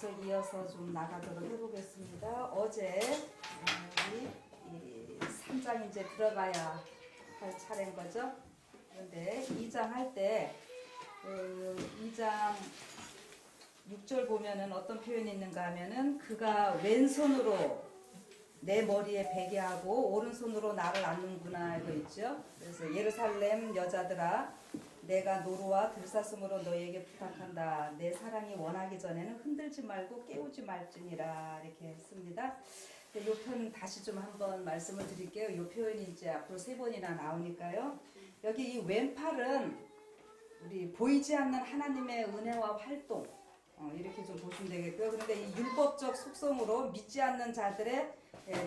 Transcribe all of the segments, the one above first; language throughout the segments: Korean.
것을 이어서 좀 나가도록 해보겠습니다. 어제 우리 이 3장 이제 들어가야 할 차례인 거죠. 그런데 2장 할 때 2장 6절 보면은 어떤 표현이 있는가 하면은 그가 왼손으로 내 머리에 베게 하고 오른손으로 나를 안는구나 이거 있죠. 그래서 예루살렘 여자들아 내가 노루와 들사슴으로 너에게 부탁한다. 내 사랑이 원하기 전에는 흔들지 말고 깨우지 말지니라 이렇게 했습니다. 이 편 다시 좀 한번 말씀을 드릴게요. 이 표현이 이제 앞으로 3번이나 나오니까요. 여기 이 왼팔은 우리 보이지 않는 하나님의 은혜와 활동 이렇게 좀 보시면 되겠고요. 그런데 이 율법적 속성으로 믿지 않는 자들의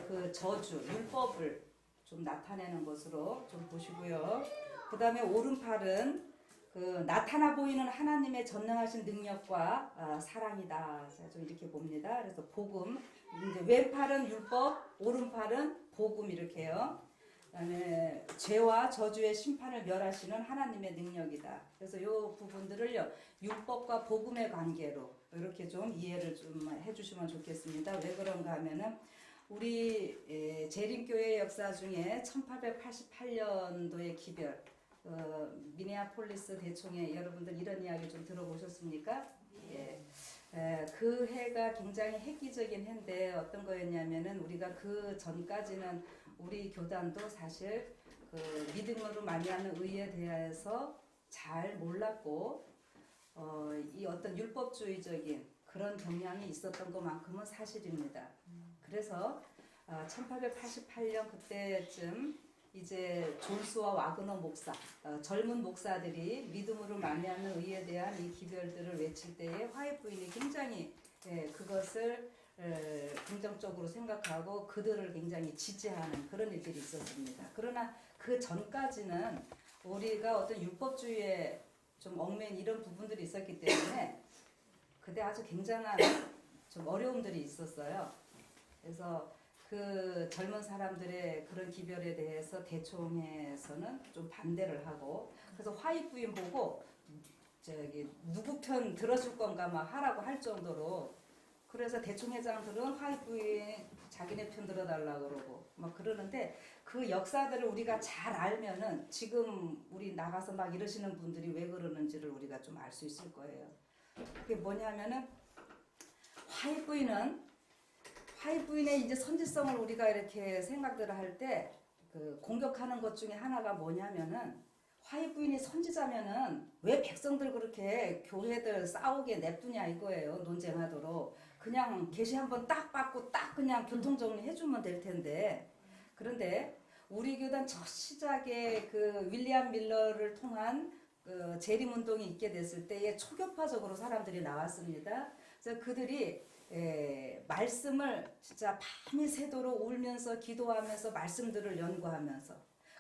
그 저주, 율법을 좀 나타내는 것으로 좀 보시고요. 그 다음에 오른팔은 그 나타나 보이는 하나님의 전능하신 능력과 사랑이다. 제가 좀 이렇게 봅니다. 그래서 복음, 이제 왼팔은 율법, 오른팔은 복음 이렇게요. 그다음에 죄와 저주의 심판을 멸하시는 하나님의 능력이다. 그래서 이 부분들을요 율법과 복음의 관계로 이렇게 좀 이해를 좀 해주시면 좋겠습니다. 왜 그런가 하면은 우리 재림교회 역사 중에 1888년도의 기별, 미네아폴리스 대총회 여러분들 이런 이야기 좀 들어보셨습니까? 예. 그 해가 굉장히 획기적인 해인데 어떤 거였냐면은 우리가 그 전까지는 우리 교단도 사실 그 믿음으로 말미암는 의에 대해서 잘 몰랐고 이 어떤 율법주의적인 그런 경향이 있었던 것만큼은 사실입니다. 그래서 1888년 그때쯤 이제 존스와 와그너 목사, 젊은 목사들이 믿음으로 말미암는 의에 대한 이 기별들을 외칠 때에 화해 부인이 굉장히 그것을 긍정적으로 생각하고 그들을 굉장히 지지하는 그런 일들이 있었습니다. 그러나 그 전까지는 우리가 어떤 율법주의에 좀 얽매인 이런 부분들이 있었기 때문에 그때 아주 굉장한 좀 어려움들이 있었어요. 그래서 그 젊은 사람들의 그런 기별에 대해서 대총회에서는 좀 반대를 하고 그래서 화해 부인 보고 저기 누구 편 들어줄 건가 막 하라고 할 정도로 그래서 대총회장들은 화해 부인 자기네 편 들어달라고 그러고 막 그러는데 그 역사들을 우리가 잘 알면은 지금 우리 나가서 막 이러시는 분들이 왜 그러는지를 우리가 좀 알 수 있을 거예요. 그게 뭐냐면은 화해 부인의 이제 선지성을 우리가 이렇게 생각들을 할 때 그 공격하는 것 중에 하나가 뭐냐면은 화해 부인이 선지자면은 왜 백성들 그렇게 교회들 싸우게 냅두냐 이거예요. 논쟁하도록 그냥 계시 한번 딱 받고 딱 그냥 교통정리 해주면 될 텐데 그런데 우리 교단 첫 시작에 그 윌리엄 밀러를 통한 그 재림운동이 있게 됐을 때에 초교파적으로 사람들이 나왔습니다. 그래서 그들이 말씀을 진짜 밤이 새도록 울면서 기도하면서 말씀들을 연구하면서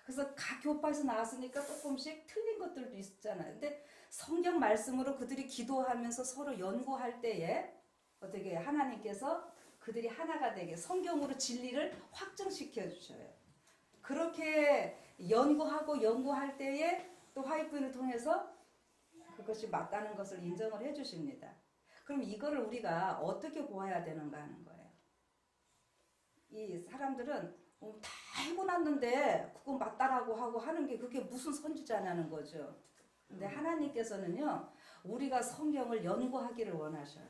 그래서 각 교파에서 나왔으니까 조금씩 틀린 것들도 있잖아요. 근데 성경 말씀으로 그들이 기도하면서 서로 연구할 때에 어떻게 하나님께서 그들이 하나가 되게 성경으로 진리를 확증시켜 주셔요. 그렇게 연구하고 연구할 때에 또 화해부인을 통해서 그것이 맞다는 것을 인정을 해 주십니다. 그럼 이거를 우리가 어떻게 보아야 되는가 하는 거예요. 이 사람들은 다 해고났는데 그거 맞다라고 하고 하는 게 그게 무슨 선지자냐는 거죠. 근데 하나님께서는요 우리가 성경을 연구하기를 원하셔요.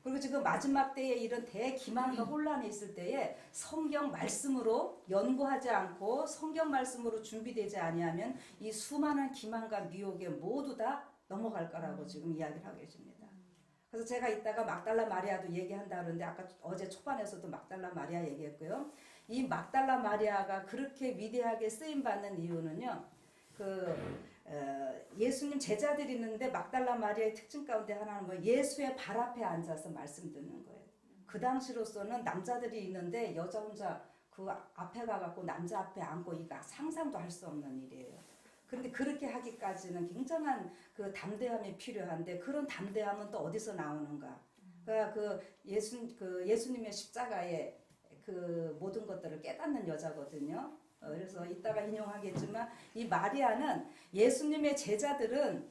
그리고 지금 마지막 때에 이런 대기만과 혼란이 있을 때에 성경 말씀으로 연구하지 않고 성경 말씀으로 준비되지 아니하면 이 수많은 기만과 미혹에 모두 다 넘어갈 거라고 지금 이야기를 하고 계십니다. 그래서 제가 이따가 막달라 마리아도 얘기한다 그러는데 아까 어제 초반에서도 막달라 마리아 얘기했고요. 이 막달라 마리아가 그렇게 위대하게 쓰임받는 이유는요. 예수님 제자들이 있는데 막달라 마리아의 특징 가운데 하나는 뭐 예수의 발 앞에 앉아서 말씀 듣는 거예요. 그 당시로서는 남자들이 있는데 여자 혼자 그 앞에 가갖고 남자 앞에 앉고 이거 상상도 할 수 없는 일이에요. 그런데 그렇게 하기까지는 굉장한 그 담대함이 필요한데 그런 담대함은 또 어디서 나오는가? 그러니까 예수님의 십자가에 그 모든 것들을 깨닫는 여자거든요. 그래서 이따가 인용하겠지만 이 마리아는 예수님의 제자들은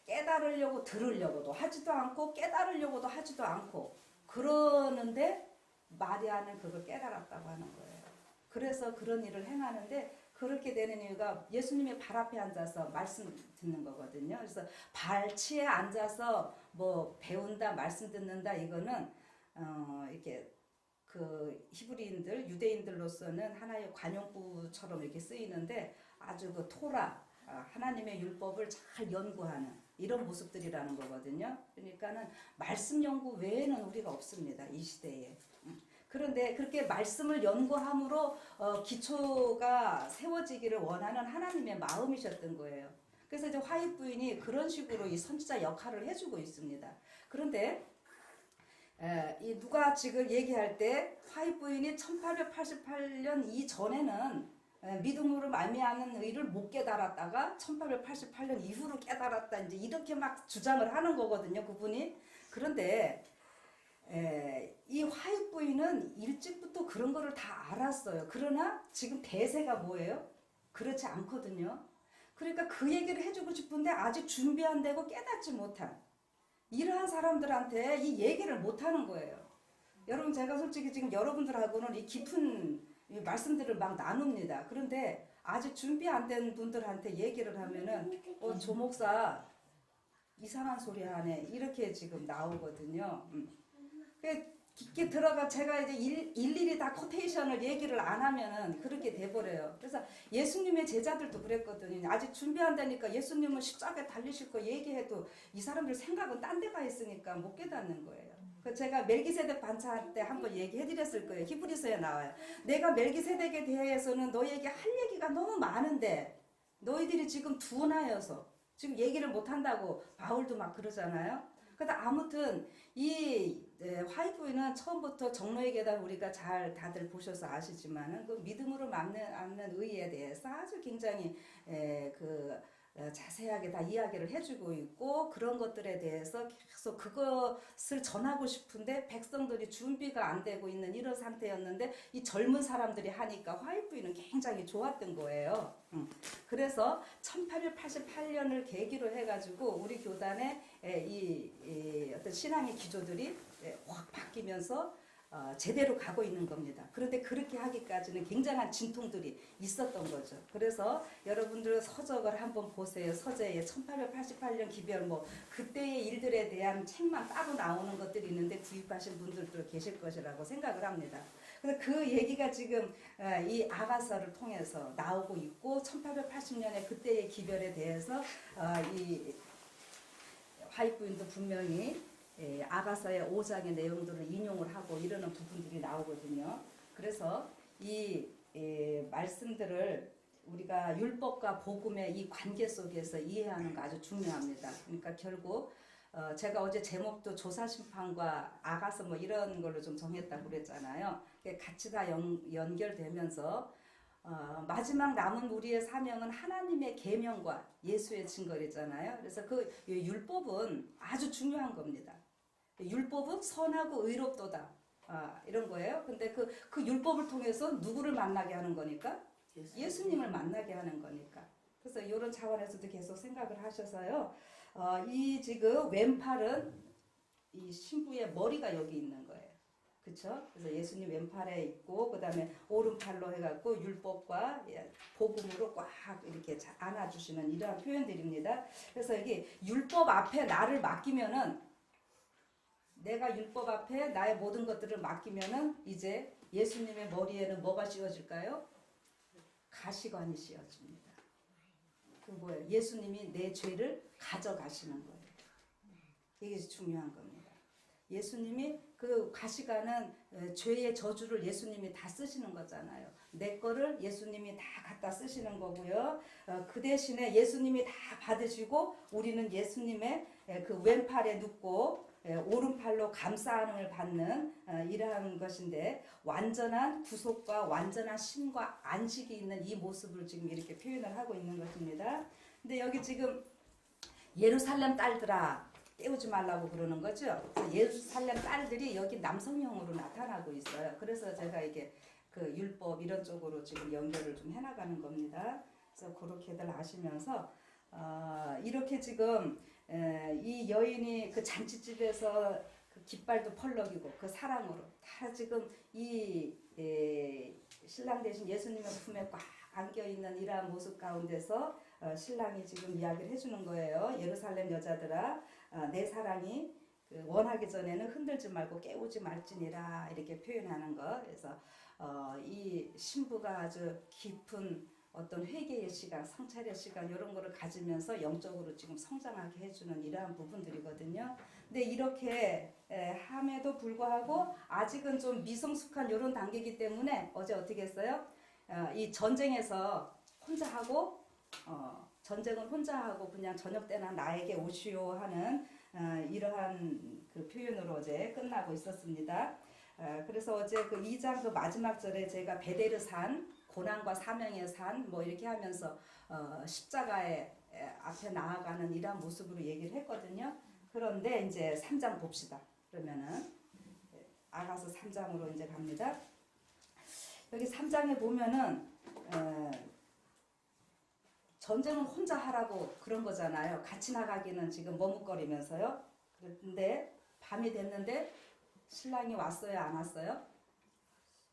깨달으려고 들으려고도 하지도 않고 깨달으려고도 하지도 않고 그러는데 마리아는 그걸 깨달았다고 하는 거예요. 그래서 그런 일을 행하는데 그렇게 되는 이유가 예수님의 발 앞에 앉아서 말씀 듣는 거거든요. 그래서 발치에 앉아서 뭐 배운다, 말씀 듣는다 이거는 이렇게 그 히브리인들, 유대인들로서는 하나의 관용구처럼 이렇게 쓰이는데 아주 그 토라, 하나님의 율법을 잘 연구하는 이런 모습들이라는 거거든요. 그러니까는 말씀 연구 외에는 우리가 없습니다. 이 시대에. 그런데 그렇게 말씀을 연구함으로 기초가 세워지기를 원하는 하나님의 마음이셨던 거예요. 그래서 이제 화입 부인이 그런 식으로 이 선지자 역할을 해주고 있습니다. 그런데 이 누가 지금 얘기할 때 화입 부인이 1888년 이전에는 믿음으로 말미암는 의를 못 깨달았다가 1888년 이후로 깨달았다 이제 이렇게 막 주장을 하는 거거든요. 그분이. 그런데 이 화입 부인은 일찍부터 그런 거를 다 알았어요. 그러나 지금 대세가 뭐예요? 그렇지 않거든요. 그러니까 그 얘기를 해주고 싶은데 아직 준비 안 되고 깨닫지 못한 이러한 사람들한테 이 얘기를 못하는 거예요. 여러분 제가 솔직히 지금 여러분들하고는 이 깊은 말씀들을 막 나눕니다. 그런데 아직 준비 안 된 분들한테 얘기를 하면은 조 목사 이상한 소리 하네 이렇게 지금 나오거든요. 깊게 들어가 제가 이제 일일이 다 코테이션을 얘기를 안 하면은 그렇게 돼버려요. 그래서 예수님의 제자들도 그랬거든요. 아직 준비 안 되니까 예수님은 십자가에 달리실 거 얘기해도 이 사람들 생각은 딴 데가 있으니까 못 깨닫는 거예요. 제가 멜기세덱 반차할 때 한번 얘기해드렸을 거예요. 히브리서에 나와요. 내가 멜기세덱에 대해서는 너에게 할 얘기가 너무 많은데 너희들이 지금 둔하여서 지금 얘기를 못 한다고 바울도 막 그러잖아요. 근데 아무튼 이 화입 부인은 처음부터 정로의 계단 우리가 잘 다들 보셔서 아시지만은 그 믿음으로 맞는 의에 대해서 아주 굉장히 자세하게 다 이야기를 해주고 있고 그런 것들에 대해서 계속 그것을 전하고 싶은데 백성들이 준비가 안 되고 있는 이런 상태였는데 이 젊은 사람들이 하니까 화입 부인은 굉장히 좋았던 거예요. 그래서 1888년을 계기로 해가지고 우리 교단의 이 어떤 신앙의 기조들이 확 바뀌면서 제대로 가고 있는 겁니다. 그런데 그렇게 하기까지는 굉장한 진통들이 있었던 거죠. 그래서 여러분들 서적을 한번 보세요. 서재에 1888년 기별 뭐 그때의 일들에 대한 책만 따로 나오는 것들이 있는데 구입하신 분들도 계실 것이라고 생각을 합니다. 그래서 그 얘기가 지금 이 아가서를 통해서 나오고 있고 1880년에 그때의 기별에 대해서 이 화입 부인도 분명히 아가서의 5장의 내용들을 인용을 하고 이러는 부분들이 나오거든요. 그래서 이 말씀들을 우리가 율법과 복음의 이 관계 속에서 이해하는 거 아주 중요합니다. 그러니까 결국 제가 어제 제목도 조사심판과 아가서 뭐 이런 걸로 좀 정했다고 그랬잖아요. 같이 다 연결되면서 마지막 남은 우리의 사명은 하나님의 계명과 예수의 증거랬잖아요. 그래서 그 율법은 아주 중요한 겁니다. 율법은 선하고 의롭도다. 이런 거예요. 근데 그 율법을 통해서 누구를 만나게 하는 거니까? 예수님을 만나게 하는 거니까. 그래서 이런 차원에서도 계속 생각을 하셔서요. 이 지금 왼팔은 이 신부의 머리가 여기 있는 거예요. 그렇죠? 그래서 예수님 왼팔에 있고 그다음에 오른팔로 해갖고 율법과 복음으로 꽉 이렇게 안아주시는 이러한 표현들입니다. 그래서 이게 율법 앞에 나를 맡기면은 내가 율법 앞에 나의 모든 것들을 맡기면은 이제 예수님의 머리에는 뭐가 씌워질까요? 가시관이 씌워집니다. 그 뭐예요? 예수님이 내 죄를 가져가시는 거예요. 이게 중요한 겁니다. 예수님이 그 가시관은 죄의 저주를 예수님이 다 쓰시는 거잖아요. 내 거를 예수님이 다 갖다 쓰시는 거고요. 그 대신에 예수님이 다 받으시고 우리는 예수님의 그 왼팔에 눕고 오른팔로 감싸안을 받는 이러한 것인데 완전한 구속과 완전한 쉼과 안식이 있는 이 모습을 지금 이렇게 표현을 하고 있는 것입니다. 근데 여기 지금 예루살렘 딸들아 깨우지 말라고 그러는 거죠. 그래서 예루살렘 딸들이 여기 남성형으로 나타나고 있어요. 그래서 제가 이게 그 율법 이런 쪽으로 지금 연결을 좀 해나가는 겁니다. 그래서 그렇게들 아시면서 이렇게 지금 이 여인이 그 잔치집에서 그 깃발도 펄럭이고 그 사랑으로 다 지금 이 신랑 대신 예수님의 품에 꽉 안겨 있는 이러한 모습 가운데서 신랑이 지금 이야기를 해주는 거예요. 예루살렘 여자들아, 내 사랑이 그 원하기 전에는 흔들지 말고 깨우지 말지니라 이렇게 표현하는 거. 그래서 이 신부가 아주 깊은 어떤 회개의 시간, 성찰의 시간 이런 거를 가지면서 영적으로 지금 성장하게 해주는 이러한 부분들이거든요. 근데 이렇게 함에도 불구하고 아직은 좀 미성숙한 이런 단계이기 때문에 어제 어떻게 했어요? 이 전쟁에서 혼자 하고 전쟁은 혼자 하고 그냥 저녁 때나 나에게 오시오 하는 이러한 그 표현으로 어제 끝나고 있었습니다. 그래서 어제 그 2장 그 마지막 절에 제가 베데르 산, 고난과 사명의 산 뭐 이렇게 하면서 십자가의 앞에 나아가는 이러한 모습으로 얘기를 했거든요. 그런데 이제 3장 봅시다. 그러면은 아가서 3장으로 이제 갑니다. 여기 3장에 보면은 전쟁은 혼자 하라고 그런 거잖아요. 같이 나가기는 지금 머뭇거리면서요. 그런데 밤이 됐는데 신랑이 왔어요, 안 왔어요?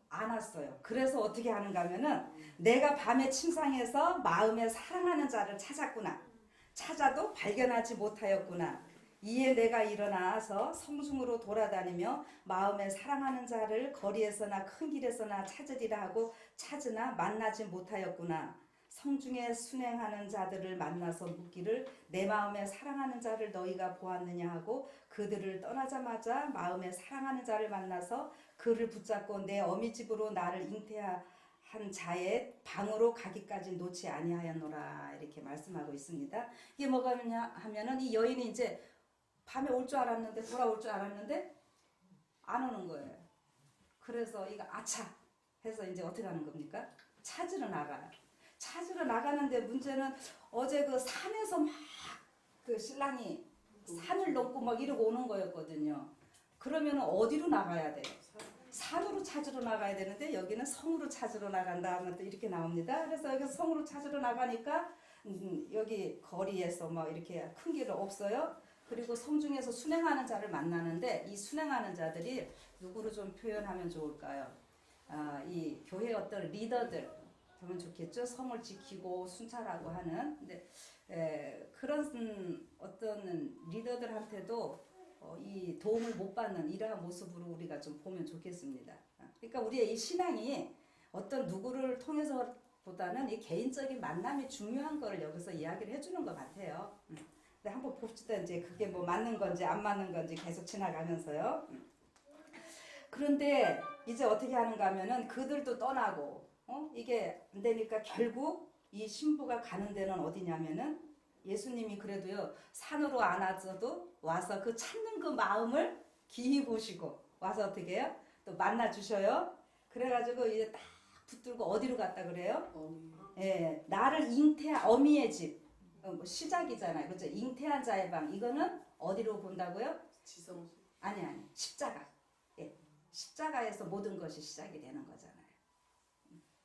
안 왔어요. 그래서 어떻게 하는가 하면은 내가 밤에 침상에서 마음에 사랑하는 자를 찾았구나. 찾아도 발견하지 못하였구나. 이에 내가 일어나서 성중으로 돌아다니며 마음에 사랑하는 자를 거리에서나 큰 길에서나 찾으리라 하고 찾으나 만나지 못하였구나. 성중에 순행하는 자들을 만나서 묻기를 내 마음에 사랑하는 자를 너희가 보았느냐 하고 그들을 떠나자마자 마음에 사랑하는 자를 만나서 그를 붙잡고 내 어미 집으로 나를 잉태한 자의 방으로 가기까지 놓지 아니하였노라 이렇게 말씀하고 있습니다. 이게 뭐가 하면은 이 여인이 이제 밤에 올 줄 알았는데 돌아올 줄 알았는데 안 오는 거예요. 그래서 이거 아차 해서 이제 어떻게 하는 겁니까? 찾으러 나가요. 찾으러 나가는데 문제는 어제 그 산에서 막 그 신랑이 산을 넘고 막 이러고 오는 거였거든요. 그러면 어디로 나가야 돼요? 산으로 찾으러 나가야 되는데 여기는 성으로 찾으러 나간다 하면 또 이렇게 나옵니다. 그래서 여기서 성으로 찾으러 나가니까 여기 거리에서 막 이렇게 큰 길은 없어요. 그리고 성중에서 순행하는 자를 만나는데 이 순행하는 자들이 누구로 좀 표현하면 좋을까요? 이 교회 어떤 리더들 하면 좋겠죠. 성을 지키고 순찰하고 하는. 근데 그런 어떤 리더들한테도 이 도움을 못 받는 이러한 모습으로 우리가 좀 보면 좋겠습니다. 그러니까 우리의 이 신앙이 어떤 누구를 통해서 보다는 이 개인적인 만남이 중요한 거를 여기서 이야기를 해주는 것 같아요. 근데 한번 봅시다. 이제 그게 뭐 맞는 건지 안 맞는 건지 계속 지나가면서요. 그런데 이제 어떻게 하는가 하면은 그들도 떠나고 이게 안 되니까 결국 이 신부가 가는 데는 어디냐면은 예수님이 그래도요 산으로 안 와서도 와서 그 찾는 그 마음을 기히 보시고 와서 어떻게 해요? 또 만나 주셔요. 그래가지고 이제 딱 붙들고 어디로 갔다 그래요? 예, 나를 잉태한 어미의 집 뭐 시작이잖아요. 그렇죠? 잉태한 자의 방 이거는 어디로 본다고요? 지성소. 아니 십자가. 예, 십자가에서 모든 것이 시작이 되는 거잖아요.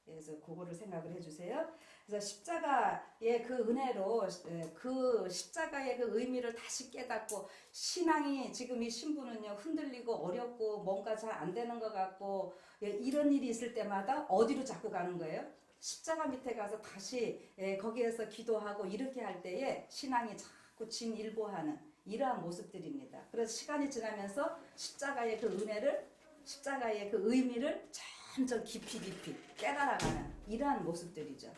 그래서 그거를 생각을 해주세요. 그래서 십자가의 그 은혜로 그 십자가의 그 의미를 다시 깨닫고 신앙이 지금 이 신부는요 흔들리고 어렵고 뭔가 잘 안 되는 것 같고 이런 일이 있을 때마다 어디로 자꾸 가는 거예요? 십자가 밑에 가서 다시 거기에서 기도하고 이렇게 할 때에 신앙이 자꾸 진일보하는 이러한 모습들입니다. 그래서 시간이 지나면서 십자가의 그 은혜를 십자가의 그 의미를 점점 깊이 깨달아가는 이러한 모습들이죠.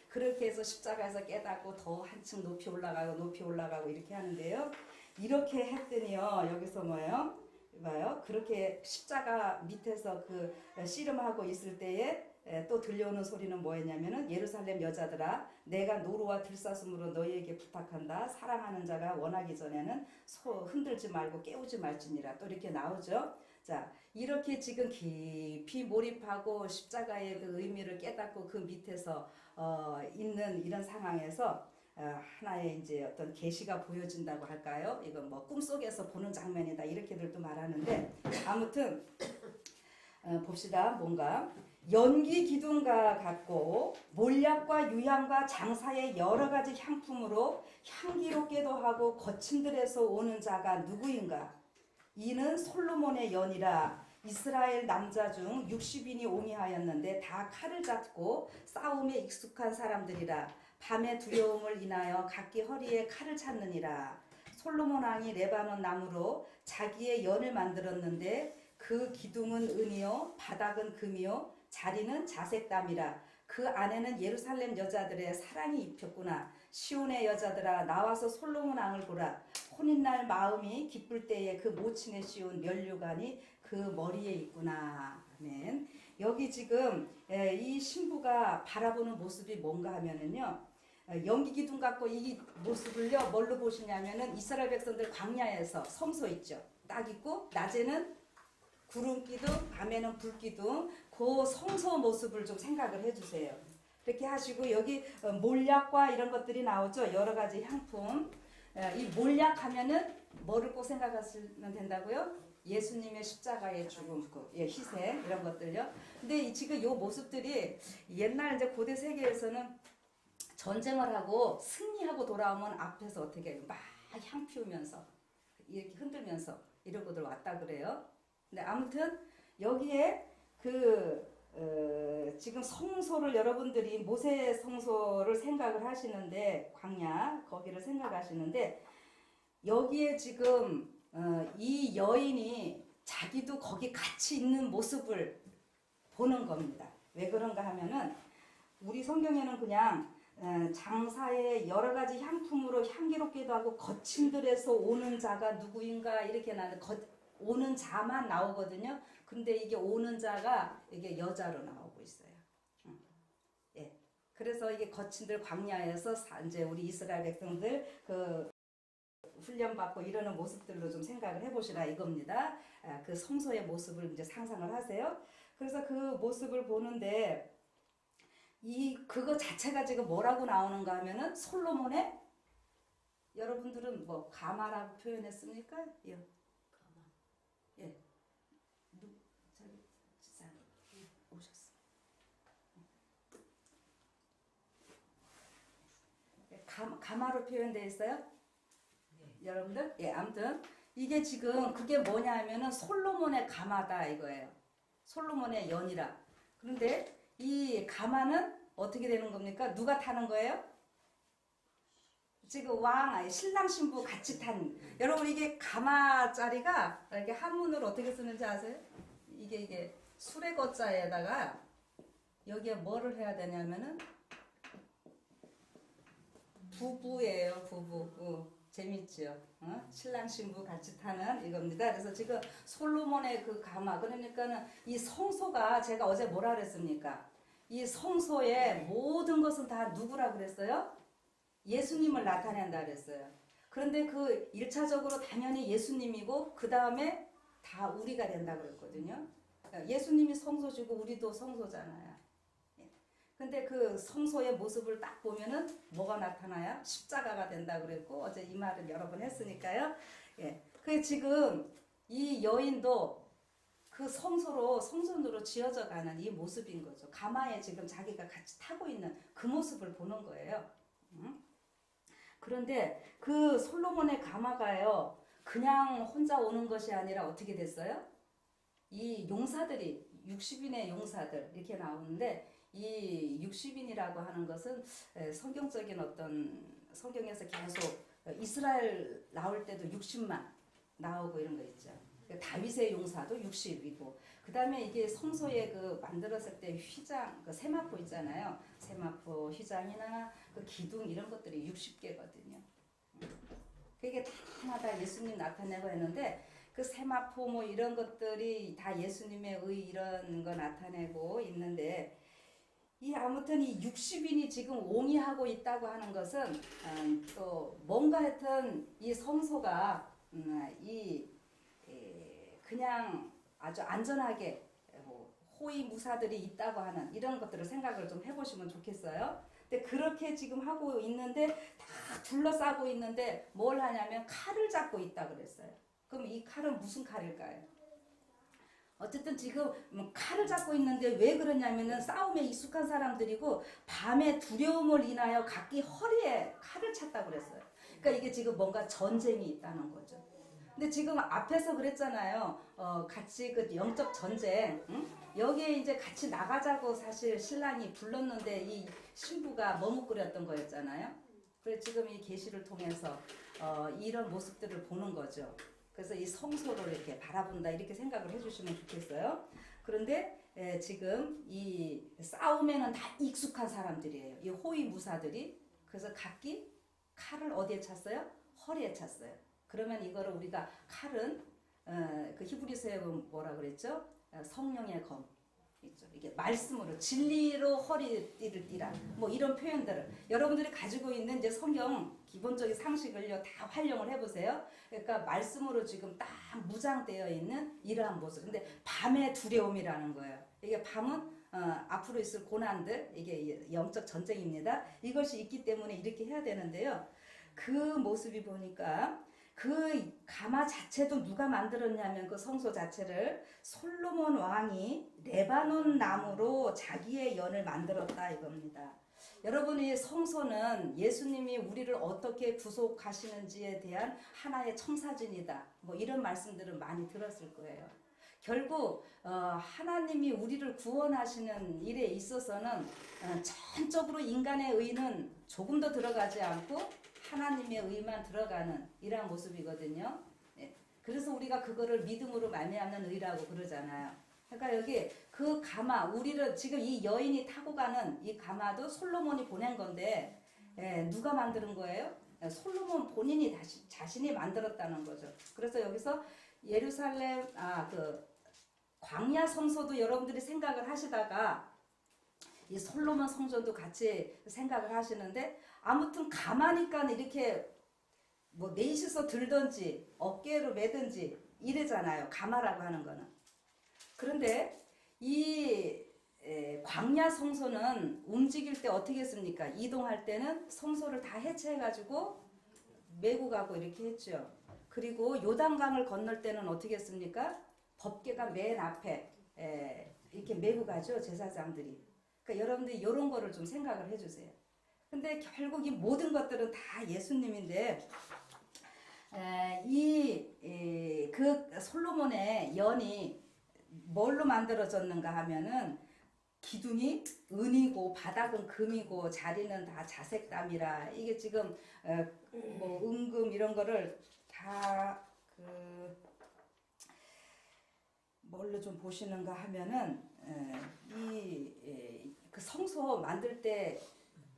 그렇게 해서 십자가에서 깨닫고 더 한층 높이 올라가고 이렇게 하는데요. 이렇게 했더니요. 여기서 뭐예요? 봐요. 그렇게 십자가 밑에서 그 씨름하고 있을 때에 또 들려오는 소리는 뭐였냐면은 예루살렘 여자들아 내가 노루와 들사슴으로 너희에게 부탁한다. 사랑하는 자가 원하기 전에는 흔들지 말고 깨우지 말지니라. 또 이렇게 나오죠. 자, 이렇게 지금 깊이 몰입하고 십자가의 그 의미를 깨닫고 그 밑에서 있는 이런 상황에서 하나의 이제 어떤 계시가 보여진다고 할까요? 이건 뭐 꿈속에서 보는 장면이다 이렇게들도 말하는데 아무튼 봅시다. 뭔가 연기 기둥과 같고 몰약과 유향과 장사의 여러 가지 향품으로 향기롭게도 하고 거친 들에서 오는 자가 누구인가? 이는 솔로몬의 연이라. 이스라엘 남자 중 60인이 옹이하였는데 다 칼을 잡고 싸움에 익숙한 사람들이라. 밤의 두려움을 인하여 각기 허리에 칼을 찾느니라. 솔로몬 왕이 레바논 나무로 자기의 연을 만들었는데 그 기둥은 은이요 바닥은 금이요 자리는 자색담이라. 그 안에는 예루살렘 여자들의 사랑이 입혔구나. 시온의 여자들아 나와서 솔로몬 왕을 보라. 혼인날 마음이 기쁠 때에 그 모친에 씌운 면류관이 그 머리에 있구나. 아멘. 여기 지금 이 신부가 바라보는 모습이 뭔가 하면은요, 연기 기둥 갖고 이 모습을요 뭘로 보시냐면은 이스라엘 백성들 광야에서 성소 있죠. 딱 있고 낮에는 구름 기둥, 밤에는 불 기둥, 그 성소 모습을 좀 생각을 해주세요. 이렇게 하시고 여기 몰약과 이런 것들이 나오죠. 여러 가지 향품. 이 몰약하면은 뭐를 꼭 생각하시면 된다고요? 예수님의 십자가의 죽음, 희생 이런 것들요. 근데 지금 이 모습들이 옛날 이제 고대 세계에서는 전쟁을 하고 승리하고 돌아오면 앞에서 어떻게 해요? 막 향 피우면서 이렇게 흔들면서 이러고들 왔다 그래요. 근데 아무튼 여기에 지금 성소를 여러분들이 모세 성소를 생각을 하시는데 광야 거기를 생각하시는데 여기에 지금 이 여인이 자기도 거기 같이 있는 모습을 보는 겁니다. 왜 그런가 하면은 우리 성경에는 그냥 장사의 여러 가지 향품으로 향기롭기도 하고 거친 들에서 오는 자가 누구인가 이렇게 나는 오는 자만 나오거든요. 근데 이게 오는 자가 이게 여자로 나오고 있어요. 예. 그래서 이게 거친들 광야에서 이제 우리 이스라엘 백성들 그 훈련받고 이러는 모습들로 좀 생각을 해보시라 이겁니다. 그 성소의 모습을 이제 상상을 하세요. 그래서 그 모습을 보는데 그거 자체가 지금 뭐라고 나오는가 하면은 솔로몬의 여러분들은 뭐 가마라고 표현했습니까? 예. 예. 저기 지사님 오셨어. 가마로 표현되어 있어요? 네. 여러분들? 예, 아무튼 이게 지금 그게 뭐냐면은 솔로몬의 가마다 이거예요. 솔로몬의 연이라. 그런데 이 가마는 어떻게 되는 겁니까? 누가 타는 거예요? 지금 신랑 신부 같이 탄. 여러분 이게 가마자리가 이렇게 한문으로 어떻게 쓰는지 아세요? 이게 수레거자에다가 여기에 뭐를 해야 되냐면은 부부예요, 부부. 재밌죠? 신랑 신부 같이 타는 이겁니다. 그래서 지금 솔로몬의 그 가마, 그러니까는 이 성소가 제가 어제 뭐라 그랬습니까? 이 성소의 모든 것은 다 누구라 그랬어요? 예수님을 나타낸다 그랬어요. 그런데 그 1차적으로 당연히 예수님이고 그 다음에 다 우리가 된다 그랬거든요. 예수님이 성소시고 우리도 성소잖아요. 근데 그 성소의 모습을 딱 보면은 뭐가 나타나요? 십자가가 된다 그랬고 어제 이 말을 여러 번 했으니까요. 예. 그 지금 이 여인도 그 성전으로 지어져 가는 이 모습인 거죠. 가마에 지금 자기가 같이 타고 있는 그 모습을 보는 거예요. 그런데 그 솔로몬의 가마가요, 그냥 혼자 오는 것이 아니라 어떻게 됐어요? 이 용사들이 60인의 용사들 이렇게 나오는데 이 60인이라고 하는 것은 성경적인 어떤 성경에서 계속 이스라엘 나올 때도 60만 나오고 이런 거 있죠. 다윗의 용사도 60이고 그 다음에 이게 성소에 그 만들었을 때 휘장, 그 세마포 있잖아요. 세마포 휘장이나 그 기둥 이런 것들이 60개거든요. 그게 다 하나다 예수님 나타내고 했는데 그 세마포 뭐 이런 것들이 다 예수님의 이런 거 나타내고 있는데 아무튼 이 60인이 지금 옹이하고 있다고 하는 것은 또 뭔가 하여튼 이 성소가 그냥 아주 안전하게 호위 무사들이 있다고 하는 이런 것들을 생각을 좀 해보시면 좋겠어요. 근데 그렇게 지금 하고 있는데 다 둘러싸고 있는데 뭘 하냐면 칼을 잡고 있다 그랬어요. 그럼 이 칼은 무슨 칼일까요? 어쨌든 지금 칼을 잡고 있는데 왜 그러냐면은 싸움에 익숙한 사람들이고 밤에 두려움을 인하여 각기 허리에 칼을 찼다고 그랬어요. 그러니까 이게 지금 뭔가 전쟁이 있다는 거죠. 근데 지금 앞에서 그랬잖아요. 같이 그 영적 전쟁, 응? 여기에 이제 같이 나가자고 사실 신랑이 불렀는데 이 신부가 머뭇거렸던 거였잖아요. 그래서 지금 이 계시를 통해서 이런 모습들을 보는 거죠. 그래서 이 성소를 이렇게 바라본다 이렇게 생각을 해주시면 좋겠어요. 그런데 지금 이 싸움에는 다 익숙한 사람들이에요. 이 호위무사들이. 그래서 각기 칼을 어디에 찼어요? 허리에 찼어요. 그러면 이거를 우리가 칼은 그 히브리서에 뭐라 그랬죠? 성령의 검. 있죠. 이게 말씀으로 진리로 허리띠를 띠라 뭐 이런 표현들을 여러분들이 가지고 있는 이제 성경 기본적인 상식을요 다 활용을 해보세요. 그러니까 말씀으로 지금 딱 무장되어 있는 이러한 모습. 근데 밤의 두려움이라는 거예요. 이게 밤은 앞으로 있을 고난들 이게 영적 전쟁입니다. 이것이 있기 때문에 이렇게 해야 되는데요. 그 모습이 보니까 그 가마 자체도 누가 만들었냐면 그 성소 자체를 솔로몬 왕이 레바논 나무로 자기의 연을 만들었다 이겁니다. 여러분이 성소는 예수님이 우리를 어떻게 구속하시는지에 대한 하나의 청사진이다. 뭐 이런 말씀들은 많이 들었을 거예요. 결국 하나님이 우리를 구원하시는 일에 있어서는 전적으로 인간의 의는 조금 더 들어가지 않고 하나님의 의만 들어가는 이러한 모습이거든요. 예. 그래서 우리가 그거를 믿음으로 말미암는 의라고 그러잖아요. 그러니까 여기 그 가마 우리를 지금 이 여인이 타고 가는 이 가마도 솔로몬이 보낸 건데 누가 만드는 거예요? 솔로몬 본인이 자신이 만들었다는 거죠. 그래서 여기서 예루살렘 그 광야 성소도 여러분들이 생각을 하시다가 이 솔로몬 성전도 같이 생각을 하시는데 아무튼 가마니까 이렇게 뭐 넷이서 들든지 어깨로 매든지 이래잖아요. 가마라고 하는 거는. 그런데 이 광야 성소는 움직일 때 어떻게 했습니까? 이동할 때는 성소를 다 해체해가지고 메고 가고 이렇게 했죠. 그리고 요단강을 건널 때는 어떻게 했습니까? 법궤가 맨 앞에 이렇게 메고 가죠. 제사장들이. 그러니까 여러분들이 이런 거를 좀 생각을 해주세요. 근데 결국 이 모든 것들은 다 예수님인데 그 솔로몬의 연이 뭘로 만들어졌는가 하면은 기둥이 은이고 바닥은 금이고 자리는 다 자색담이라 이게 지금 뭐 은금 이런 거를 다 뭘로 좀 보시는가 하면은 그 성소 만들 때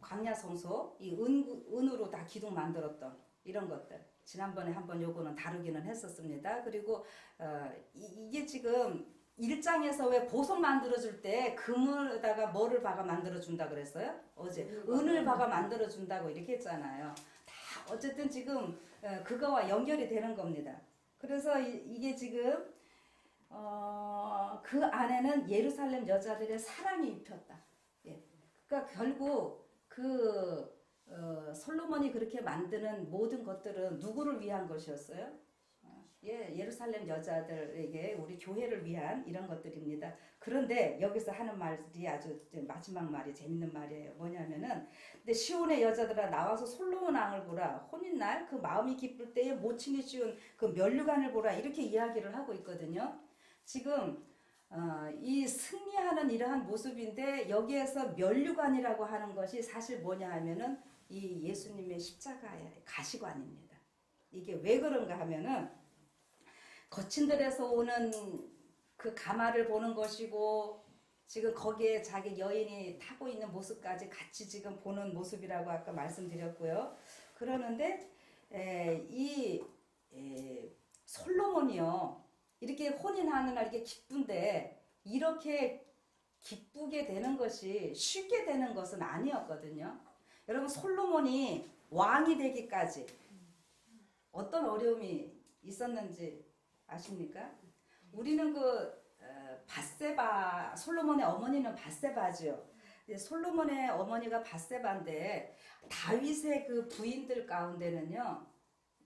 광야 성소 이 은으로 다 기둥 만들었던 이런 것들 지난번에 한번 요거는 다루기는 했었습니다. 그리고 이게 지금 1장에서 왜 보석 만들어줄 때 금을다가 뭐를 박아 만들어준다 그랬어요? 어제 은을 박아 만들어준다고 이렇게 했잖아요. 다 어쨌든 지금 그거와 연결이 되는 겁니다. 그래서 이게 지금 그 안에는 예루살렘 여자들의 사랑이 입혔다. 예. 그러니까 결국 솔로몬이 그렇게 만드는 모든 것들은 누구를 위한 것이었어요? 예루살렘 여자들에게 우리 교회를 위한 이런 것들입니다. 그런데 여기서 하는 말이 아주 마지막 말이 재밌는 말이에요. 뭐냐면은 근데 시온의 여자들아 나와서 솔로몬 왕을 보라. 혼인날 그 마음이 기쁠 때에 모친이 씌운 그 면류관을 보라. 이렇게 이야기를 하고 있거든요. 지금 이 승리하는 이러한 모습인데 여기에서 면류관이라고 하는 것이 사실 뭐냐 하면은 이 예수님의 십자가의 가시관입니다. 이게 왜 그런가 하면은 거친 들에서 오는 그 가마를 보는 것이고 지금 거기에 자기 여인이 타고 있는 모습까지 같이 지금 보는 모습이라고 아까 말씀드렸고요. 그러는데 솔로몬이요. 이렇게 혼인하는 날 이렇게 기쁜데 이렇게 기쁘게 되는 것이 쉽게 되는 것은 아니었거든요. 여러분 솔로몬이 왕이 되기까지 어떤 어려움이 있었는지 아십니까? 우리는 밧세바 솔로몬의 어머니는 밧세바죠. 솔로몬의 어머니가 밧세바인데 다윗의 그 부인들 가운데는요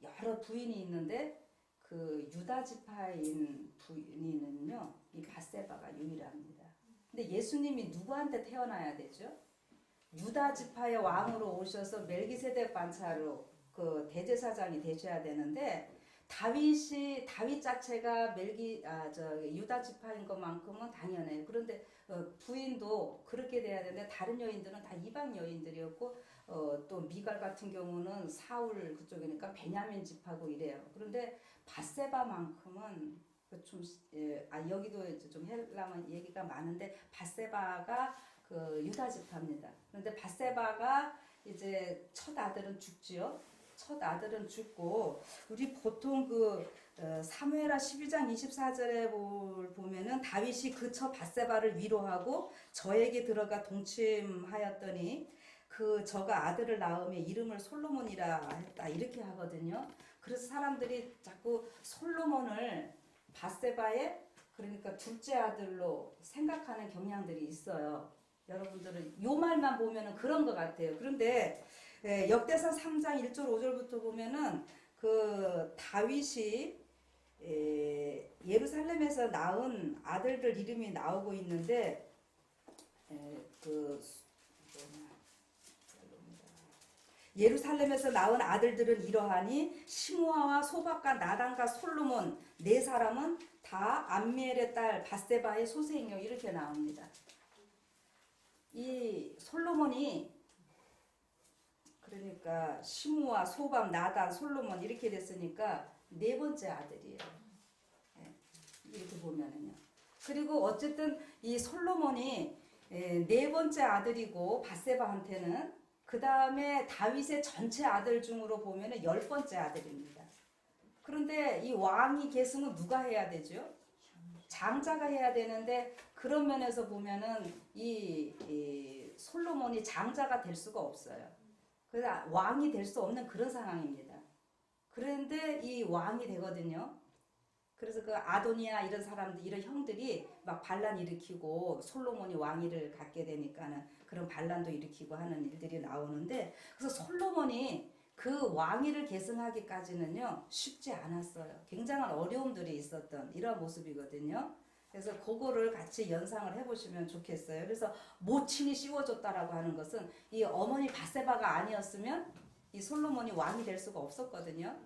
여러 부인이 있는데 그 유다 지파인 부인은요, 이 밧세바가 유일합니다. 근데 예수님이 누구한테 태어나야 되죠? 유다 지파의 왕으로 오셔서 멜기세덱 반차로 그 대제사장이 되셔야 되는데 다윗 자체가 유다 지파인 것만큼은 당연해요. 그런데 부인도 그렇게 돼야 되는데 다른 여인들은 다 이방 여인들이었고 또 미갈 같은 경우는 사울 그쪽이니까 베냐민 지파고 이래요. 그런데 밧세바만큼은 여기도 이제 좀 헬라만 얘기가 많은데 밧세바가 그 유다 지파입니다. 그런데 밧세바가 이제 첫 아들은 죽지요. 첫 아들은 죽고 우리 보통 사무엘하 12장 24절에 보면은 다윗이 그 첫 밧세바를 위로하고 저에게 들어가 동침하였더니 저가 아들을 낳음에 이름을 솔로몬이라 했다 이렇게 하거든요. 그래서 사람들이 자꾸 솔로몬을 밧세바의 그러니까 둘째 아들로 생각하는 경향들이 있어요. 여러분들은 요 말만 보면은 그런 것 같아요. 그런데 역대상 3장 1절 5절부터 보면은 그 다윗이 예루살렘에서 낳은 아들들 이름이 나오고 있는데 예루살렘에서 낳은 아들들은 이러하니 시므아와 소박과 나단과 솔로몬 네 사람은 다 암미엘의 딸 밧세바의 소생이요 이렇게 나옵니다. 이 솔로몬이 그러니까 시므아, 소박, 나단, 솔로몬 이렇게 됐으니까 네 번째 아들이에요. 이렇게 보면은요. 그리고 어쨌든 이 솔로몬이 네 번째 아들이고 밧세바한테는 그 다음에 다윗의 전체 아들 중으로 보면은 10번째 아들입니다. 그런데 이 왕위 계승은 누가 해야 되죠? 장자가 해야 되는데 그런 면에서 보면은 이 솔로몬이 장자가 될 수가 없어요. 그래서 왕이 될 수 없는 그런 상황입니다. 그런데 이 왕이 되거든요. 그래서 그 아도니아 이런 사람들, 이런 형들이 막 반란 일으키고 솔로몬이 왕위를 갖게 되니까는 그런 반란도 일으키고 하는 일들이 나오는데 그래서 솔로몬이 그 왕위를 계승하기까지는요 쉽지 않았어요. 굉장한 어려움들이 있었던 이런 모습이거든요. 그래서 그거를 같이 연상을 해보시면 좋겠어요. 그래서 모친이 씌워줬다라고 하는 것은 이 어머니 밧세바가 아니었으면 이 솔로몬이 왕이 될 수가 없었거든요.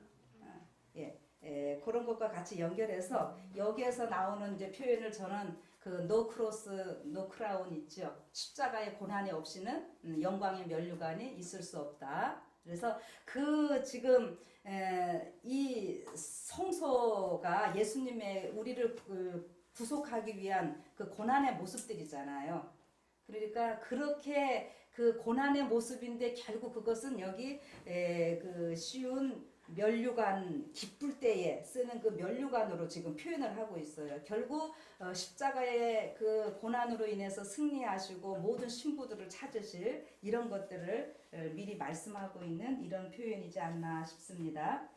그런 것과 같이 연결해서 여기에서 나오는 이제 표현을 저는 노 크로스, 노 크라운 있죠. 십자가의 고난이 없이는 영광의 면류관이 있을 수 없다. 그래서 지금 이 성소가 예수님의 우리를 구속하기 위한 그 고난의 모습들이잖아요. 그러니까 그렇게 그 고난의 모습인데 결국 그것은 여기 그 쉬운 면류관 기쁠 때에 쓰는 그 면류관으로 지금 표현을 하고 있어요. 결국 십자가의 그 고난으로 인해서 승리하시고 모든 신부들을 찾으실 이런 것들을 미리 말씀하고 있는 이런 표현이지 않나 싶습니다.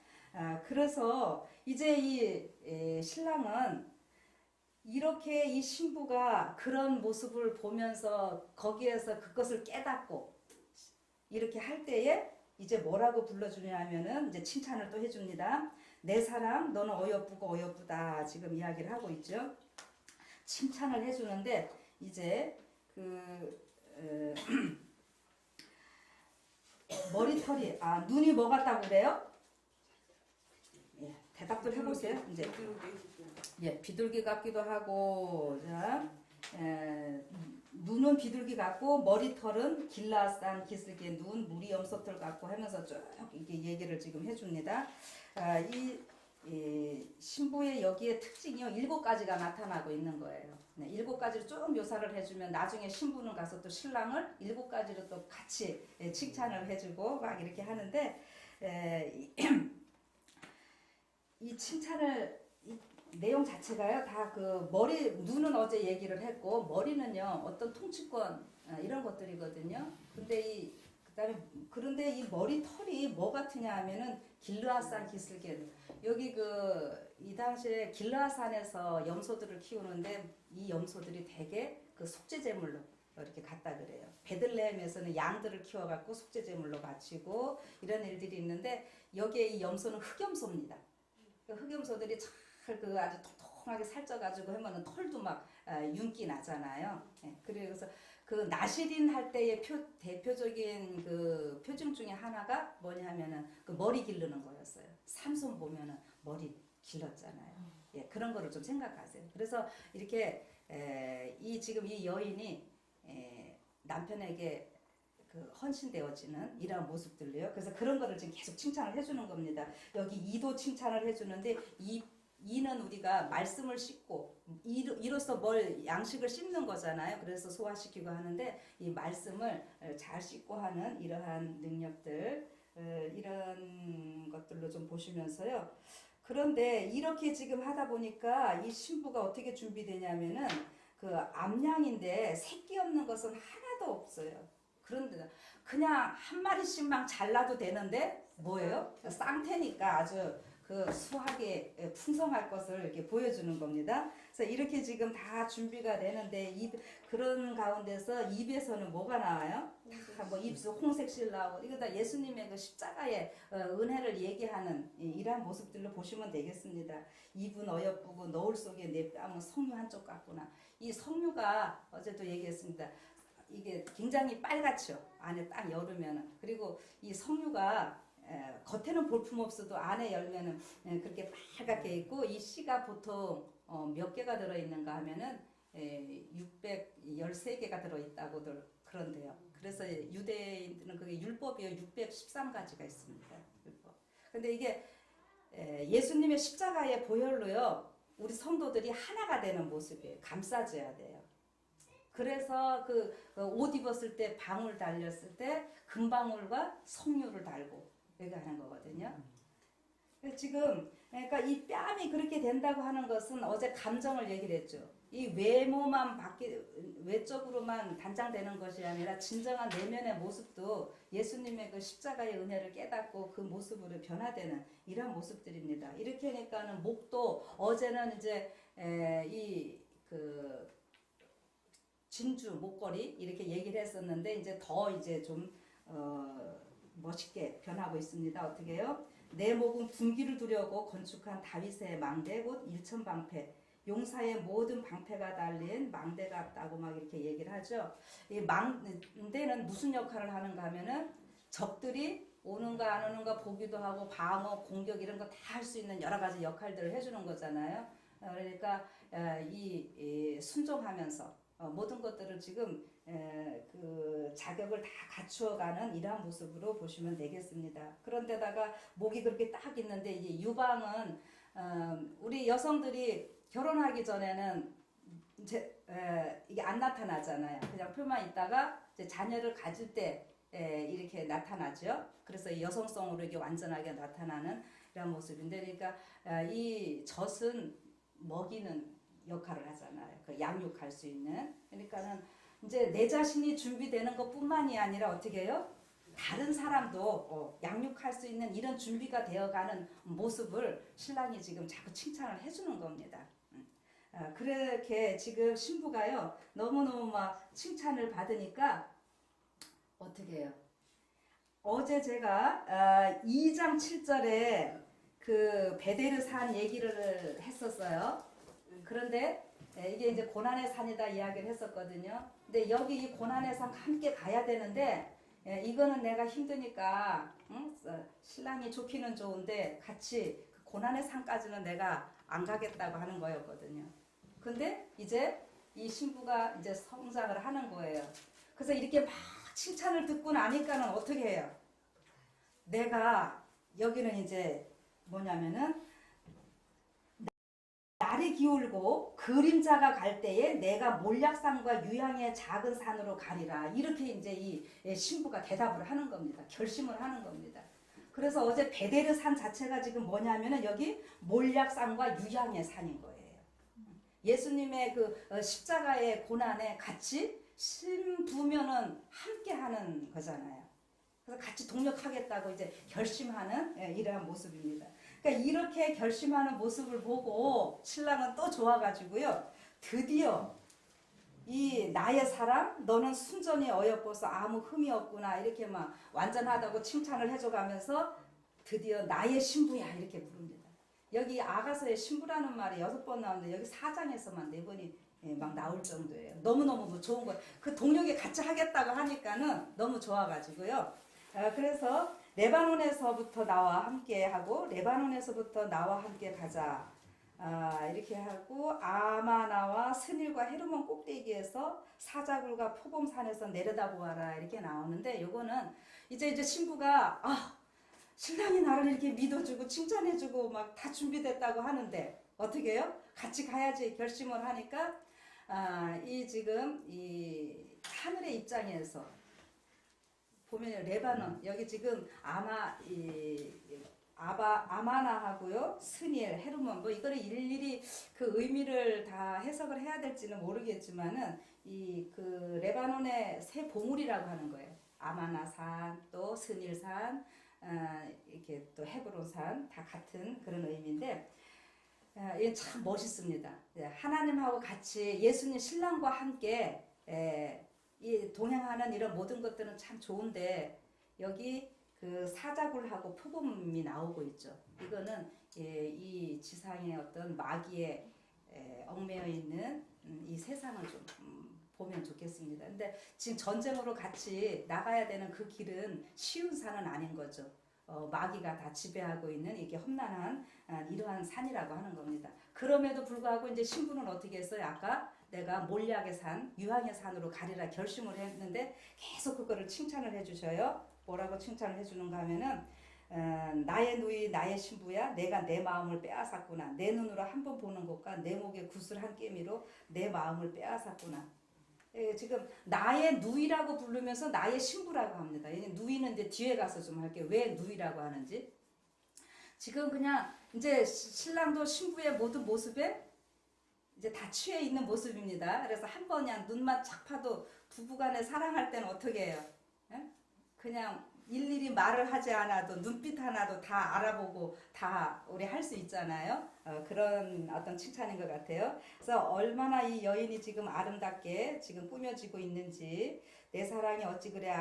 그래서 이제 이 신랑은 이렇게 이 신부가 그런 모습을 보면서 거기에서 그것을 깨닫고 이렇게 할 때에 이제 뭐라고 불러주냐면은 이제 칭찬을 또 해줍니다. 내 사랑 너는 어여쁘고 어여쁘다 지금 이야기를 하고 있죠. 칭찬을 해주는데 이제 머리털이 눈이 뭐 같다고 그래요? 대답들 해보세요. 이제 비둘기 같기도 하고 눈은 비둘기 같고 머리털은 길라산 기슭의 눈 무리 염소털 같고 하면서 쭉 이게 얘기를 지금 해줍니다. 이 신부의 여기에 특징이요 7가지가 나타나고 있는 거예요. 7가지를 쭉 묘사를 해주면 나중에 신부는 가서 또 신랑을 7가지로 또 같이 칭찬을 해주고 막 이렇게 하는데 이 칭찬을 내용 자체가요 다 눈은 어제 얘기를 했고 머리는요 어떤 통치권 이런 것들이거든요. 그런데 이 머리털이 뭐 같으냐 하면은 길르앗산 기슭에 여기 이 당시에 길르앗산에서 염소들을 키우는데 이 염소들이 대개 그 속죄제물로 이렇게 갖다 그래요. 베들레헴에서는 양들을 키워갖고 속죄제물로 바치고 이런 일들이 있는데 여기에 이 염소는 흑염소입니다. 그 흑염소들이 잘 그 아주 통통하게 살쪄가지고 하면은 털도 막 윤기 나잖아요. 예, 그래서 그 나시린 할 때의 대표적인 그 표징 중에 하나가 뭐냐면은 그 머리 기르는 거였어요. 삼손 보면은 머리 길렀잖아요. 예, 그런 거를 좀 생각하세요. 그래서 이렇게 이 지금 이 여인이 남편에게 그 헌신되어지는 이러한 모습들로요. 그래서 그런 거를 지금 계속 칭찬을 해주는 겁니다. 여기 이도 칭찬을 해주는데 이는 우리가 말씀을 씹고 이로써 뭘 양식을 씹는 거잖아요. 그래서 소화시키고 하는데 이 말씀을 잘 씹고 하는 이러한 능력들 이런 것들로 좀 보시면서요. 그런데 이렇게 지금 하다 보니까 이 신부가 어떻게 준비되냐면은 그 암양인데 새끼 없는 것은 하나도 없어요. 그런데 그냥 한 마리씩만 잘라도 되는데 뭐예요? 쌍태니까 아주 그 수하게 풍성할 것을 이렇게 보여주는 겁니다. 그래서 이렇게 지금 다 준비가 되는데 그런 가운데서 입에서는 뭐가 나와요? 뭐 입술 홍색실 나오고 이거 다 예수님의 그 십자가의 은혜를 얘기하는 이러한 모습들로 보시면 되겠습니다. 입은 어여쁘고 너울 속에 내 뺨은 석류 한쪽 같구나. 이 석류가 어제도 얘기했습니다. 이게 굉장히 빨갛죠. 안에 딱 열으면은. 그리고 이 석류가 겉에는 볼품 없어도 안에 열면은 그렇게 빨갛게 있고 이 씨가 보통 몇 개가 들어있는가 하면은 613개가 들어있다고들 그런데요. 그래서 유대인들은 그게 율법이요 613가지가 있습니다. 율법. 근데 이게 예수님의 십자가의 보혈로요 우리 성도들이 하나가 되는 모습이에요. 감싸줘야 돼요. 그래서 그 옷 입었을 때 방울 달렸을 때 금방울과 석류를 달고 이렇게 하는 거거든요. 지금 그러니까 이 뺨이 그렇게 된다고 하는 것은 어제 감정을 얘기를 했죠. 이 외모만 외적으로만 단장되는 것이 아니라 진정한 내면의 모습도 예수님의 그 십자가의 은혜를 깨닫고 그 모습으로 변화되는 이런 모습들입니다. 이렇게 하니까는 목도 어제는 이제 그 진주 목걸이 이렇게 얘기를 했었는데 이제 더 이제 좀 멋있게 변하고 있습니다. 어떻게요? 내 목은 군기를 두려고 건축한 다윗의 망대 곧 일천방패 용사의 모든 방패가 달린 망대 같다고 막 이렇게 얘기를 하죠. 이 망대는 무슨 역할을 하는가 하면은 적들이 오는가 안 오는가 보기도 하고 방어 공격 이런 거 다 할 수 있는 여러 가지 역할들을 해주는 거잖아요. 그러니까 이 순종하면서 모든 것들을 지금 그 자격을 다 갖추어가는 이러한 모습으로 보시면 되겠습니다. 그런데다가 목이 그렇게 딱 있는데 이제 유방은 우리 여성들이 결혼하기 전에는 이게 안 나타나잖아요. 그냥 표만 있다가 이제 자녀를 가질 때 이렇게 나타나죠. 그래서 여성성으로 이게 완전하게 나타나는 이런 모습인데, 그러니까 이 젖은 먹이는 역할을 하잖아요. 그 양육할 수 있는. 그러니까는 이제 내 자신이 준비되는 것뿐만이 아니라 어떻게 해요? 다른 사람도 양육할 수 있는 이런 준비가 되어가는 모습을 신랑이 지금 자꾸 칭찬을 해주는 겁니다. 그렇게 지금 신부가요 너무너무 막 칭찬을 받으니까 어떻게 해요? 어제 제가 2장 7절에 그 베델을 산 얘기를 했었어요. 그런데 이게 이제 고난의 산이다 이야기를 했었거든요. 근데 여기 이 고난의 산 함께 가야 되는데 이거는 내가 힘드니까 신랑이 좋기는 좋은데 같이 그 고난의 산까지는 내가 안 가겠다고 하는 거였거든요. 근데 이제 이 신부가 이제 성장을 하는 거예요. 그래서 이렇게 막 칭찬을 듣고 나니까는 어떻게 해요? 내가 여기는 이제 뭐냐면은 날이 기울고 그림자가 갈 때에 내가 몰약산과 유향의 작은 산으로 가리라. 이렇게 이제 이 신부가 대답을 하는 겁니다. 결심을 하는 겁니다. 그래서 어제 베데르 산 자체가 지금 뭐냐면은 여기 몰약산과 유향의 산인 거예요. 예수님의 그 십자가의 고난에 같이 신부면은 함께 하는 거잖아요. 그래서 같이 동력하겠다고 이제 결심하는 이러한 모습입니다. 그러니까 이렇게 결심하는 모습을 보고 신랑은 또 좋아가지고요. 드디어 이 나의 사랑 너는 순전히 어여뻐서 아무 흠이 없구나 이렇게 막 완전하다고 칭찬을 해줘가면서 드디어 나의 신부야 이렇게 부릅니다. 여기 아가서의 신부라는 말이 6번 나오는데 여기 4장에서만 4번이 막 나올 정도예요. 너무너무 뭐 좋은 거예요. 그 동력이 같이 하겠다고 하니까는 너무 좋아가지고요. 그래서 레바논에서부터 나와 함께 하고 레바논에서부터 나와 함께 가자. 이렇게 하고 아마나와 스닐과 헤르몬 꼭대기에서 사자굴과 표범산에서 내려다보아라 이렇게 나오는데 요거는 이제 신부가 신랑이 나를 이렇게 믿어주고 칭찬해주고 막 다 준비됐다고 하는데 어떻게 해요? 같이 가야지 결심을 하니까 이 지금 이 하늘의 입장에서 보면 레바논 여기 지금 아마나하고요 스닐 헤르몬 뭐 이거를 일일이 그 의미를 다 해석을 해야 될지는 모르겠지만은 이 그 레바논의 세 봉우리라고 하는 거예요. 아마나산 또 스닐산 이렇게 또 헤브론산 다 같은 그런 의미인데 이게 참 멋있습니다. 하나님하고 같이 예수님 신랑과 함께 이 동행하는 이런 모든 것들은 참 좋은데 여기 그 사자굴하고 표범이 나오고 있죠. 이거는 이 지상의 어떤 마귀에 얽매여 있는 이 세상을 좀 보면 좋겠습니다. 근데 지금 전쟁으로 같이 나가야 되는 그 길은 쉬운 산은 아닌 거죠. 마귀가 다 지배하고 있는 이게 험난한 이러한 산이라고 하는 겁니다. 그럼에도 불구하고 이제 신부는 어떻게 했어요? 아까 내가 몰약의 산, 유황의 산으로 가리라 결심을 했는데 계속 그거를 칭찬을 해주셔요. 뭐라고 칭찬을 해주는가 하면은 나의 누이 나의 신부야 내가 내 마음을 빼앗았구나. 내 눈으로 한 번 보는 것과 내 목에 구슬 한 깨미로 내 마음을 빼앗았구나. 지금 나의 누이라고 부르면서 나의 신부라고 합니다. 누이는 이제 뒤에 가서 좀 할게요. 왜 누이라고 하는지. 지금 그냥 이제 신랑도 신부의 모든 모습에 이제 다 취해 있는 모습입니다. 그래서 한 번 그냥 눈만 착 파도 부부간에 사랑할 때는 어떻게 해요? 그냥 일일이 말을 하지 않아도 눈빛 하나도 다 알아보고 다 우리 할 수 있잖아요. 그런 어떤 칭찬인 것 같아요. 그래서 얼마나 이 여인이 지금 아름답게 지금 꾸며지고 있는지 내 사랑이 어찌 그래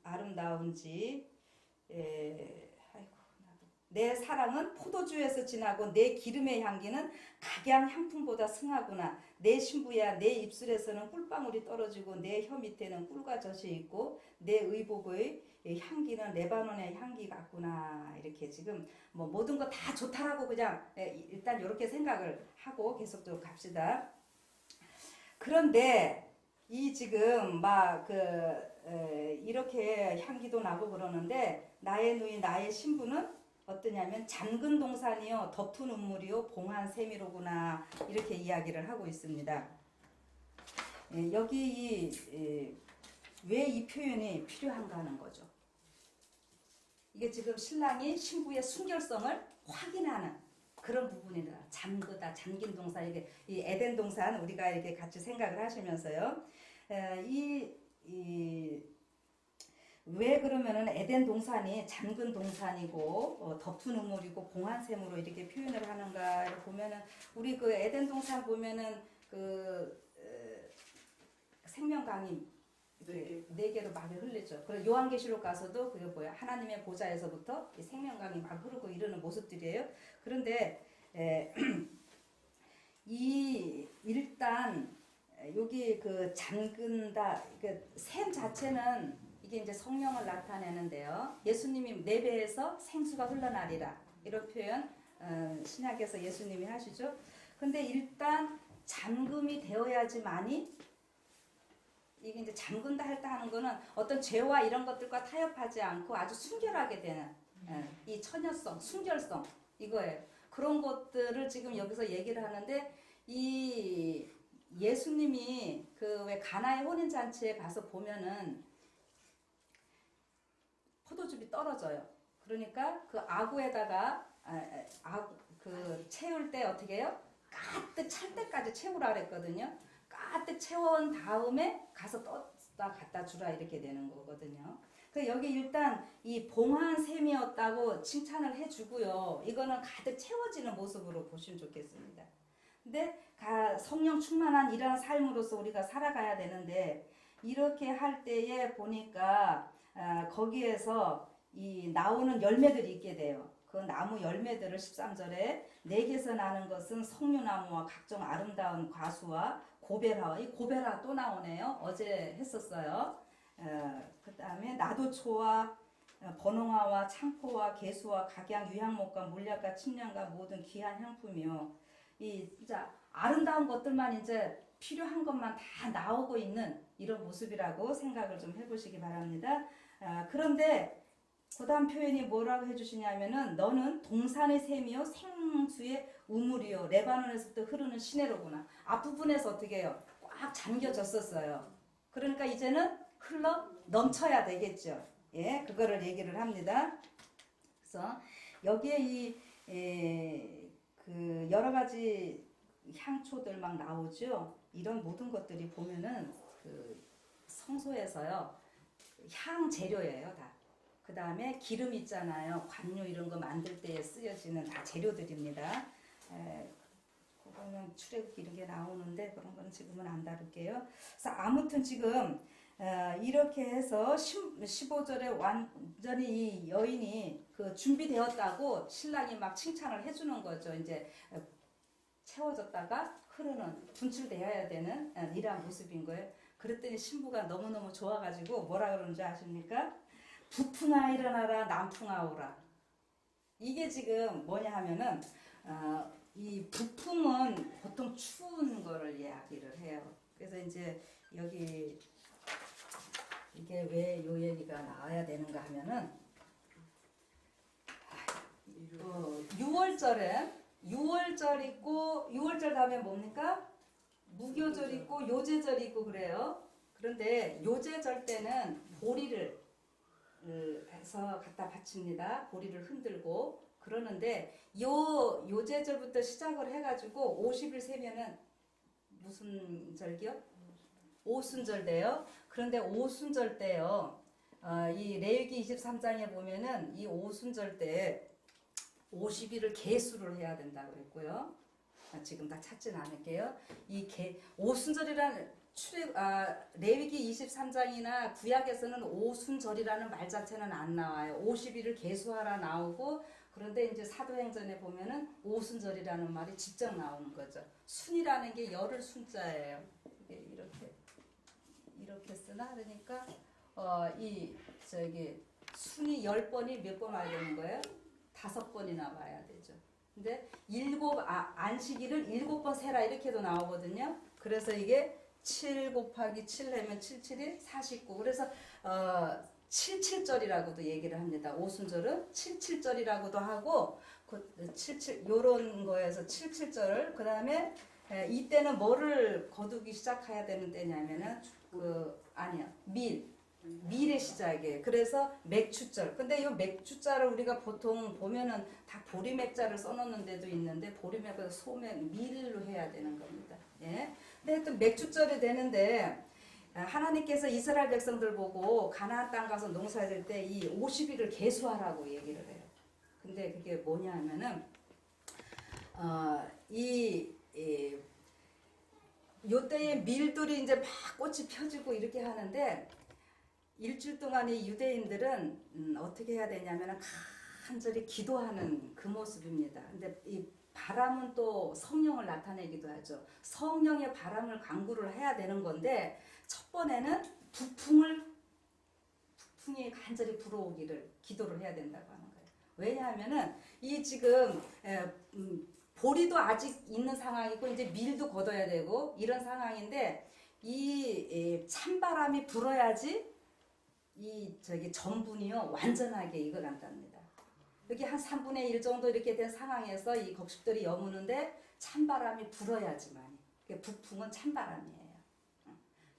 아름다운지 내 사랑은 포도주에서 진하고 내 기름의 향기는 각양 향품보다 승하구나. 내 신부야 내 입술에서는 꿀방울이 떨어지고 내 혀 밑에는 꿀과 젖이 있고 내 의복의 향기는 레바논의 향기 같구나. 이렇게 지금 뭐 모든 거 다 좋다라고 그냥 일단 이렇게 생각을 하고 계속적으로 갑시다. 그런데 이 지금 막 이렇게 향기도 나고 그러는데 나의 누이 나의 신부는 어떠냐면 잠근 동산이요 덮은 눈물이요 봉한 세미로구나 이렇게 이야기를 하고 있습니다. 여기 왜 이 표현이 필요한가 하는 거죠. 이게 지금 신랑이 신부의 순결성을 확인하는 그런 부분이다. 잠그다, 잠긴 동산, 이게 이 에덴 동산 우리가 이렇게 같이 생각을 하시면서요. 왜 그러면은 에덴 동산이 잠근 동산이고 덮은 우물이고 봉한 샘으로 이렇게 표현을 하는가 보면은 우리 그 에덴 동산 보면은 생명강이 네 개로 막 흘리죠. 그리고 요한계시록 가서도 그게 뭐야? 하나님의 보좌에서부터 이 생명강이 막 흐르고 이러는 모습들이에요. 그런데 일단 여기 그 잠근다 샘 자체는 이게 이제 성령을 나타내는데요. 예수님이 내 배에서 생수가 흘러나리라 이런 표현 신약에서 예수님이 하시죠. 근데 일단 잠금이 되어야지만이 이게 이제 잠근다 할 때 하는 거는 어떤 죄와 이런 것들과 타협하지 않고 아주 순결하게 되는 이 처녀성, 순결성 이거예요. 그런 것들을 지금 여기서 얘기를 하는데 이 예수님이 그 왜 가나의 혼인 잔치에 가서 보면은 포도즙이 떨어져요. 그러니까 그 아구에다가 그 채울 때 어떻게 해요? 가득 찰 때까지 채우라 그랬거든요. 가득 채워온 다음에 가서 떠다 갖다 주라 이렇게 되는 거거든요. 그 여기 일단 이 봉한 셈이었다고 칭찬을 해주고요. 이거는 가득 채워지는 모습으로 보시면 좋겠습니다. 근데 성령 충만한 이러한 삶으로서 우리가 살아가야 되는데 이렇게 할 때에 보니까 거기에서 이 나오는 열매들이 있게 돼요. 그 나무 열매들을 13절에 내게서 나는 것은 석류나무와 각종 아름다운 과수와 고베라. 이 고베라 또 나오네요. 어제 했었어요. 그 다음에 나도초와 번홍화와 창포와 개수와 각양 유향목과 물약과 침량과 모든 귀한 향품이요. 이 진짜 아름다운 것들만 이제 필요한 것만 다 나오고 있는 이런 모습이라고 생각을 좀 해보시기 바랍니다. 그런데 그 다음 표현이 뭐라고 해주시냐면은 너는 동산의 샘이요 생수의 우물이요 레바논에서부터 흐르는 시내로구나. 앞부분에서 어떻게 해요? 꽉 잠겨졌었어요. 그러니까 이제는 흘러 넘쳐야 되겠죠. 예, 그거를 얘기를 합니다. 그래서 여기에 그 여러 가지 향초들 막 나오죠. 이런 모든 것들이 보면은 그 성소에서요 향 재료예요 다. 그 다음에 기름 있잖아요. 관유 이런 거 만들 때에 쓰여지는 다 재료들입니다. 그거는 출애굽기 이런 게 나오는데 그런 거는 지금은 안 다룰게요. 그래서 아무튼 지금 이렇게 해서 15절에 완전히 이 여인이 그 준비되었다고 신랑이 막 칭찬을 해주는 거죠. 이제 채워졌다가 흐르는 분출되어야 되는 이러한 모습인 거예요. 그랬더니 신부가 너무너무 좋아가지고 뭐라 그러는지 아십니까? 북풍아 일어나라 남풍아 오라. 이게 지금 뭐냐 하면은 이 북풍은 보통 추운 거를 이야기를 해요. 그래서 이제 여기 이게 왜 요 얘기가 나와야 되는가 하면은 6월절 있고 6월절 다음에 뭡니까? 무교절 있고 요제절 있고 그래요. 그런데 요제절 때는 보리를 해서 갖다 바칩니다. 보리를 흔들고 그러는데 요제절부터 시작을 해가지고 50일 세면은 무슨 절기요? 오순절 때요. 그런데 오순절 때요. 이 레위기 23장에 보면은 이 오순절 때 50일을 계수를 해야 된다고 그랬고요. 지금 다 찾진 않을게요. 오순절이라는 레위기 23장이나 구약에서는 오순절이라는 말 자체는 안 나와요. 50일을 계수하라 나오고 그런데 이제 사도행전에 보면은 오순절이라는 말이 직접 나오는 거죠. 순이라는 게 열을 순자예요. 이게 이렇게 쓰나 그러니까 순이 10번이 몇 번 와야 되는 거예요? 5번이나 와야 되죠. 근데 안식일을 7번 세라 이렇게도 나오거든요. 그래서 이게 7 곱하기 7 하면 7, 7이 49. 그래서 77절이라고도 얘기를 합니다. 오순절은 77절이라고도 하고 그 77 요런 거에서 77절 그다음에 이때는 뭐를 거두기 시작해야 되는 때냐면은 밀의 시작이에요. 그래서 맥주절. 근데 이 맥주자를 우리가 보통 보면은 다 보리맥자를 써놓는 데도 있는데 보리맥보다 소맥, 밀로 해야 되는 겁니다. 예. 근데 또 맥주절이 되는데 하나님께서 이스라엘 백성들 보고 가나안 땅 가서 농사질 때 이 50일을 계수하라고 얘기를 해요. 근데 그게 뭐냐 하면은 요때에 밀들이 이제 막 꽃이 펴지고 이렇게 하는데 일주일 동안에 유대인들은 어떻게 해야 되냐면 간절히 기도하는 그 모습입니다. 근데 이 바람은 또 성령을 나타내기도 하죠. 성령의 바람을 강구를 해야 되는 건데 첫 번에는 북풍이 간절히 불어오기를 기도를 해야 된다고 하는 거예요. 왜냐하면은 이 지금 보리도 아직 있는 상황이고 이제 밀도 걷어야 되고 이런 상황인데 이 찬바람이 불어야지 이 전분이요 완전하게 익어간답니다. 여기 한 3분의 1 정도 이렇게 된 상황에서 이 곡식들이 여무는데 찬바람이 불어야지만 북풍은 찬바람이에요.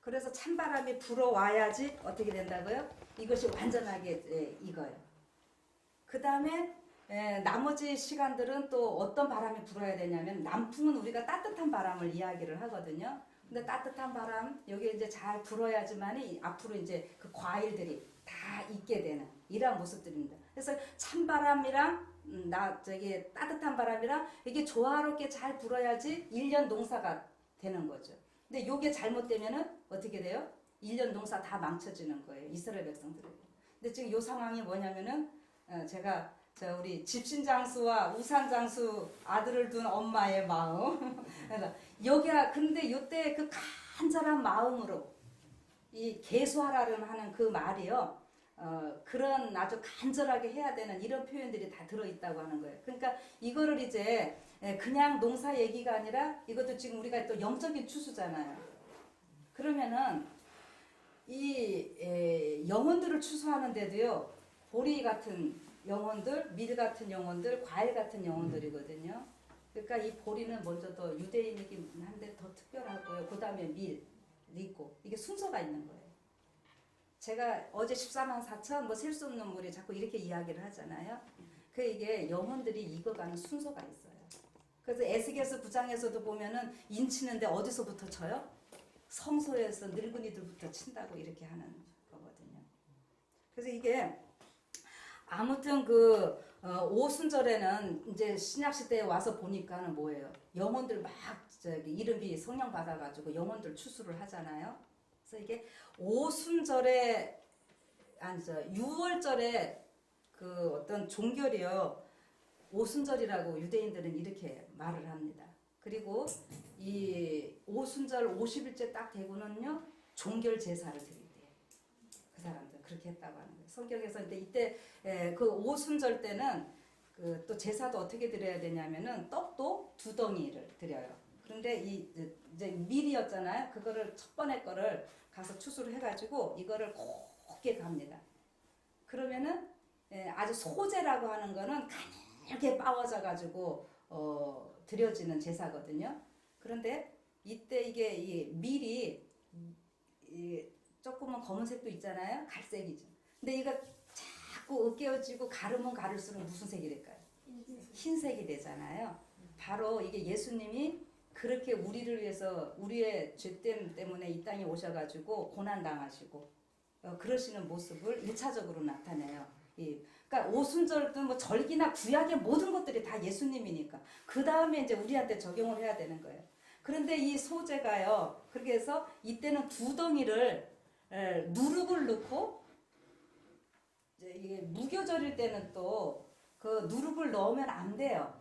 그래서 찬바람이 불어와야지 어떻게 된다고요? 이것이 완전하게 익어요. 그 다음에 나머지 시간들은 또 어떤 바람이 불어야 되냐면 남풍은 우리가 따뜻한 바람을 이야기를 하거든요. 근데 따뜻한 바람 여기 이제 잘 불어야지만 앞으로 이제 그 과일들이 다 익게 되는 이러한 모습들입니다. 그래서 찬바람이랑 따뜻한 바람이랑 이게 조화롭게 잘 불어야지 1년 농사가 되는 거죠. 근데 요게 잘못되면은 어떻게 돼요? 1년 농사 다 망쳐지는 거예요. 이스라엘 백성들에게. 근데 지금 요 상황이 뭐냐면은 제가 우리 집신장수와 우산장수 아들을 둔 엄마의 마음. 그래서 여기야 근데 요때 그 간절한 마음으로 이 계수하라는 하는 그 말이요. 그런 아주 간절하게 해야 되는 이런 표현들이 다 들어있다고 하는 거예요. 그러니까 이거를 이제 그냥 농사 얘기가 아니라 이것도 지금 우리가 또 영적인 추수잖아요. 그러면은 이 영혼들을 추수하는데도요. 보리 같은 영혼들, 밀 같은 영혼들, 과일 같은 영혼들이거든요. 그러니까 이 보리는 먼저 더 유대인이긴 한데 더 특별하고요. 그 다음에 밀 있고 이게 순서가 있는 거예요. 제가 어제 14만 4천 뭐 셀 수 없는 물이 자꾸 이렇게 이야기를 하잖아요. 그 이게 영혼들이 익어가는 순서가 있어요. 그래서 에스겔서 9장에서도 보면은 인치는데 어디서부터 쳐요? 성소에서 늙은이들부터 친다고 이렇게 하는 거거든요. 그래서 이게 아무튼 그 오순절에는 이제 신약 시대에 와서 보니까는 뭐예요? 영혼들 막 저기 이름이 성령 받아가지고 영혼들 추수를 하잖아요. 그래서 이게 오순절에 아니죠 6월절에 그 어떤 종결이요 오순절이라고 유대인들은 이렇게 말을 합니다. 그리고 이 오순절 50일째 딱 되고는요 종결 제사를 드린대요. 그 사람들 그렇게 했다고 하는 거예요. 성경에서 근데 이때 그 오순절 때는 그 또 제사도 어떻게 드려야 되냐면은 떡도 2덩이를 드려요. 그런데 이제 밀이었잖아요. 그거를 첫 번째 거를 가서 추수를 해가지고 이거를 곱게 갑니다. 그러면은 아주 소제라고 하는 거는 가늘게 빻아져가지고 드려지는 제사거든요. 그런데 이때 이게 이 밀이 조금은 검은색도 있잖아요. 갈색이죠. 근데 이거 자꾸 으깨어지고 가르면 가를수록 무슨 색이 될까요? 흰색이 되잖아요. 바로 이게 예수님이 그렇게 우리를 위해서 우리의 죄됨 때문에 이 땅에 오셔가지고 고난당하시고 그러시는 모습을 1차적으로 나타내요. 그러니까 오순절도 뭐 절기나 구약의 모든 것들이 다 예수님이니까 그 다음에 이제 우리한테 적용을 해야 되는 거예요. 그런데 이 소제가요. 그렇게 해서 이때는 2덩이를 누룩을 넣고 이게 무교절일 때는 또 그 누룩을 넣으면 안 돼요.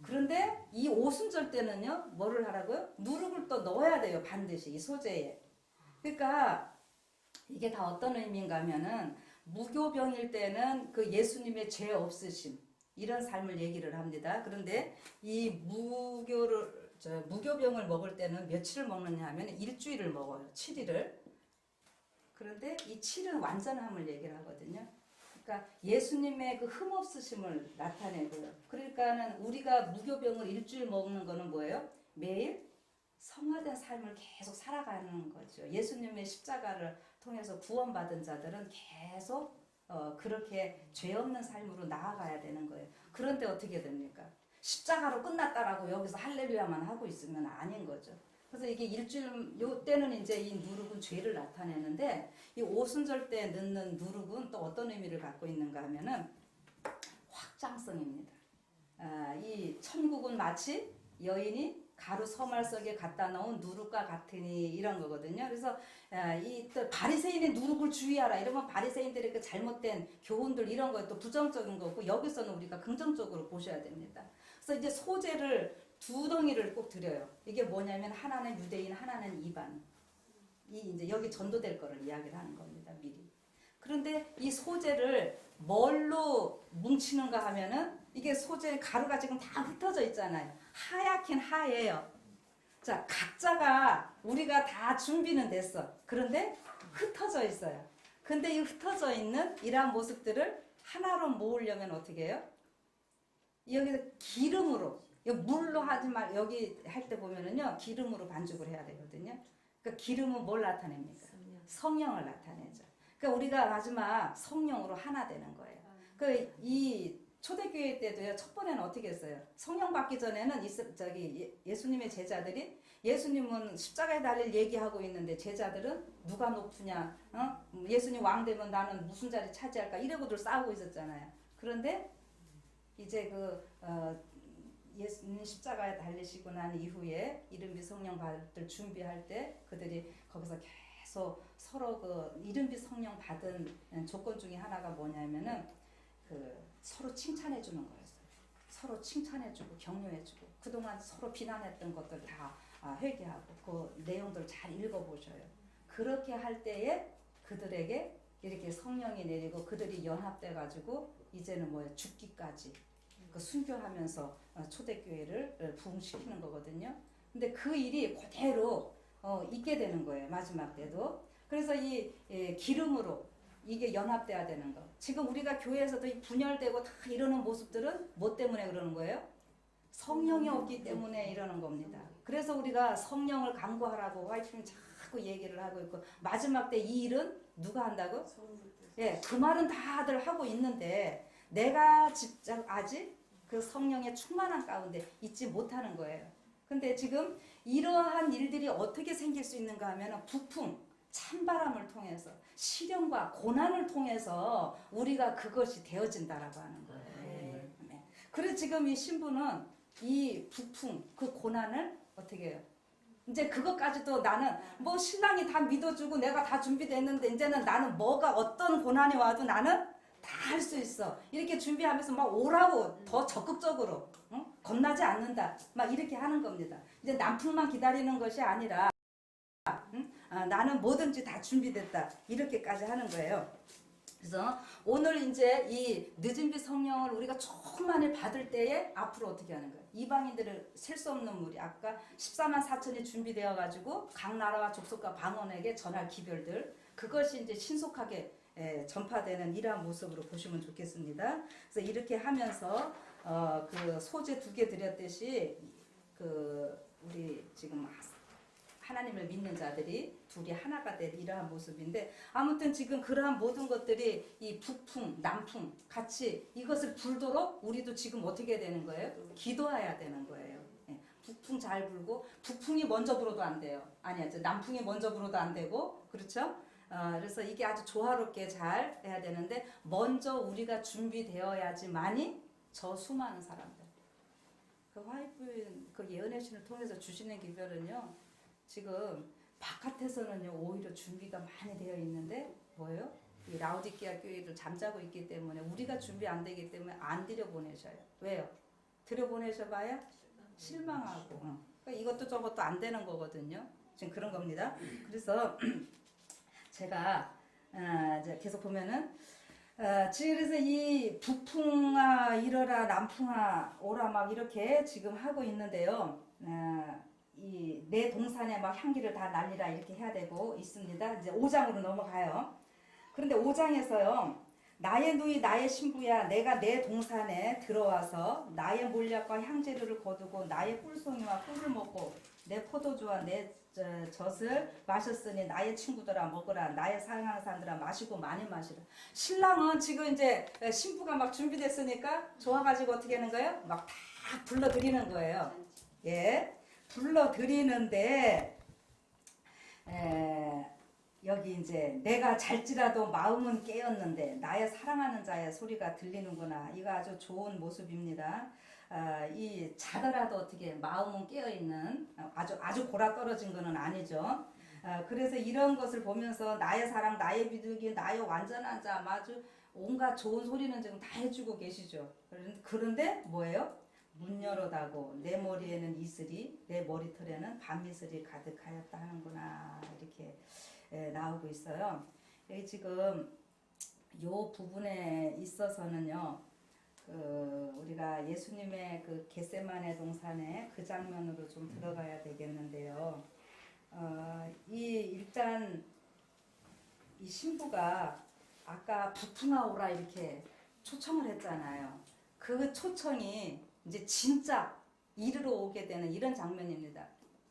그런데 이 오순절 때는요, 뭐를 하라고요? 누룩을 또 넣어야 돼요, 반드시 이 소재에. 그러니까 이게 다 어떤 의미인가 하면은 무교병일 때는 그 예수님의 죄 없으심 이런 삶을 얘기를 합니다. 그런데 이 무교병을 먹을 때는 며칠을 먹느냐 하면 일주일을 먹어요, 7일을. 그런데 이 7은 완전함을 얘기를 하거든요. 그러니까 예수님의 그 흠없으심을 나타내고요. 그러니까는 우리가 무교병을 일주일 먹는 거는 뭐예요? 매일 성화된 삶을 계속 살아가는 거죠. 예수님의 십자가를 통해서 구원받은 자들은 계속 그렇게 죄 없는 삶으로 나아가야 되는 거예요. 그런데 어떻게 됩니까? 십자가로 끝났다라고 여기서 할렐루야만 하고 있으면 아닌 거죠. 그래서 이게 일주일 요 때는 이제 이 누룩은 죄를 나타내는데 이 오순절 때 넣는 누룩은 또 어떤 의미를 갖고 있는가 하면은 확장성입니다. 이 천국은 마치 여인이 가루 서말 속에 갖다 넣은 누룩과 같으니 이런 거거든요. 그래서 이 또 바리새인의 누룩을 주의하라 이러면 바리새인들의 그 잘못된 교훈들 이런 거 또 부정적인 거고 여기서는 우리가 긍정적으로 보셔야 됩니다. 그래서 이제 소제를 2덩이를 꼭 드려요. 이게 뭐냐면 하나는 유대인, 하나는 이반. 이 이제 여기 전도될 거를 이야기를 하는 겁니다. 미리. 그런데 이 소재를 뭘로 뭉치는가 하면은 이게 소재 가루가 지금 다 흩어져 있잖아요. 하얗긴 하얘요. 자, 각자가 우리가 다 준비는 됐어. 그런데 흩어져 있어요. 근데 이 흩어져 있는 이러한 모습들을 하나로 모으려면 어떻게 해요? 여기서 기름으로 물로 하지 말 여기 할 때 보면은요 기름으로 반죽을 해야 되거든요. 그러니까 기름은 뭘 나타냅니까? 성령을 나타내죠. 그러니까 우리가 마지막 성령으로 하나 되는 거예요. 그 이 초대교회 때도요 첫 번에는 어떻게 했어요? 성령 받기 전에는 예수님의 제자들이 예수님은 십자가에 달릴 얘기하고 있는데 제자들은 누가 높으냐? 예수님 왕 되면 나는 무슨 자리 차지할까? 이러고들 싸우고 있었잖아요. 그런데 이제 예수님 십자가에 달리시고 난 이후에 이른비 성령 받을 준비할 때 그들이 거기서 계속 서로 그 이른비 성령 받은 조건 중에 하나가 뭐냐면은 그 서로 칭찬해 주는 거였어요. 서로 칭찬해 주고 격려해 주고 그동안 서로 비난했던 것들 다 회개하고 그 내용들 잘 읽어보셔요. 그렇게 할 때에 그들에게 이렇게 성령이 내리고 그들이 연합돼 가지고 이제는 뭐예요? 죽기까지 그 순교하면서 초대교회를 부흥시키는 거거든요. 근데 그 일이 그대로 있게 되는 거예요. 마지막 때도. 그래서 이 기름으로 이게 연합돼야 되는 거. 지금 우리가 교회에서도 분열되고 다 이러는 모습들은 뭐 때문에 그러는 거예요? 성령이 없기 때문에 이러는 겁니다. 그래서 우리가 성령을 간구하라고 화이트님 자꾸 얘기를 하고 있고 마지막 때 이 일은 누가 한다고? 예, 그 말은 다들 하고 있는데 내가 직접 아직 그 성령의 충만한 가운데 있지 못하는 거예요. 근데 지금 이러한 일들이 어떻게 생길 수 있는가 하면 북풍, 찬바람을 통해서 시련과 고난을 통해서 우리가 그것이 되어진다라고 하는 거예요. 네. 그래서 지금 이 신부는 이 북풍, 그 고난을 어떻게 해요? 이제 그것까지도 나는 뭐 신랑이 다 믿어주고 내가 다 준비됐는데 이제는 나는 뭐가 어떤 고난이 와도 나는 다 할 수 있어. 이렇게 준비하면서 막 오라고 더 적극적으로 겁나지 않는다. 막 이렇게 하는 겁니다. 이제 남풍만 기다리는 것이 아니라 나는 뭐든지 다 준비됐다. 이렇게까지 하는 거예요. 그래서 오늘 이제 이 늦은비 성령을 우리가 충만히 받을 때에 앞으로 어떻게 하는 거예요? 이방인들을 셀 수 없는 무리 아까 14만 4천이 준비되어 가지고 각 나라와 족속과 방언에게 전할 기별들 그것이 이제 신속하게 전파되는 이러한 모습으로 보시면 좋겠습니다. 그래서 이렇게 하면서 그 소재 2개 드렸듯이 그 우리 지금 하나님을 믿는 자들이 둘이 하나가 된 이러한 모습인데 아무튼 지금 그러한 모든 것들이 이 북풍, 남풍 같이 이것을 불도록 우리도 지금 어떻게 되는 거예요? 기도해야 되는 거예요. 북풍 잘 불고 북풍이 먼저 불어도 안 돼요. 아니야, 남풍이 먼저 불어도 안 되고 그렇죠? 그래서 이게 아주 조화롭게 잘 해야 되는데 먼저 우리가 준비되어야지만이 저 수많은 사람들 그 화이트 그 예언의 신을 통해서 주시는 기별은요. 지금 바깥에서는요 오히려 준비가 많이 되어 있는데 뭐예요? 이 라오디게아 교회를 잠자고 있기 때문에 우리가 준비 안 되기 때문에 안 들여보내셔요. 왜요? 들여보내셔봐야 실망하고 그러니까 이것도 저것도 안 되는 거거든요. 지금 그런 겁니다. 그래서 제가 이제 계속 보면은 지금 그래서 이 북풍아 일어라 남풍아 오라 막 이렇게 지금 하고 있는데요. 이 내 동산에 막 향기를 다 날리라 이렇게 해야 되고 있습니다. 이제 5장으로 넘어가요. 그런데 5장에서요. 나의 누이 나의 신부야 내가 내 동산에 들어와서 나의 몰약과 향재료를 거두고 나의 꿀송이와 꿀을 먹고 내 포도주와 내 젖을 마셨으니 나의 친구들아 먹으라 나의 사랑하는 사람들아 마시고 많이 마시라. 신랑은 지금 이제 신부가 막 준비됐으니까 좋아가지고 어떻게 하는 거예요? 막 다 불러드리는 거예요. 예, 불러드리는데 여기 이제 내가 잘지라도 마음은 깨었는데 나의 사랑하는 자의 소리가 들리는구나. 이거 아주 좋은 모습입니다. 이 자더라도 어떻게 마음은 깨어있는 아주 골아 떨어진 거는 아니죠. 그래서 이런 것을 보면서 나의 사랑, 나의 비둘기, 나의 완전한 자, 아주 온갖 좋은 소리는 지금 다 해주고 계시죠. 그런데 뭐예요? 문 열어다고 내 머리에는 이슬이, 내 머리털에는 밤이슬이 가득하였다 하는구나. 이렇게 나오고 있어요. 여기 지금 요 부분에 있어서는요. 우리가 예수님의 그 겟세마네 동산에 그 장면으로 좀 들어가야 되겠는데요. 일단 이 신부가 아까 북풍아 오라 이렇게 초청을 했잖아요. 그 초청이 이제 진짜 이르러 오게 되는 이런 장면입니다.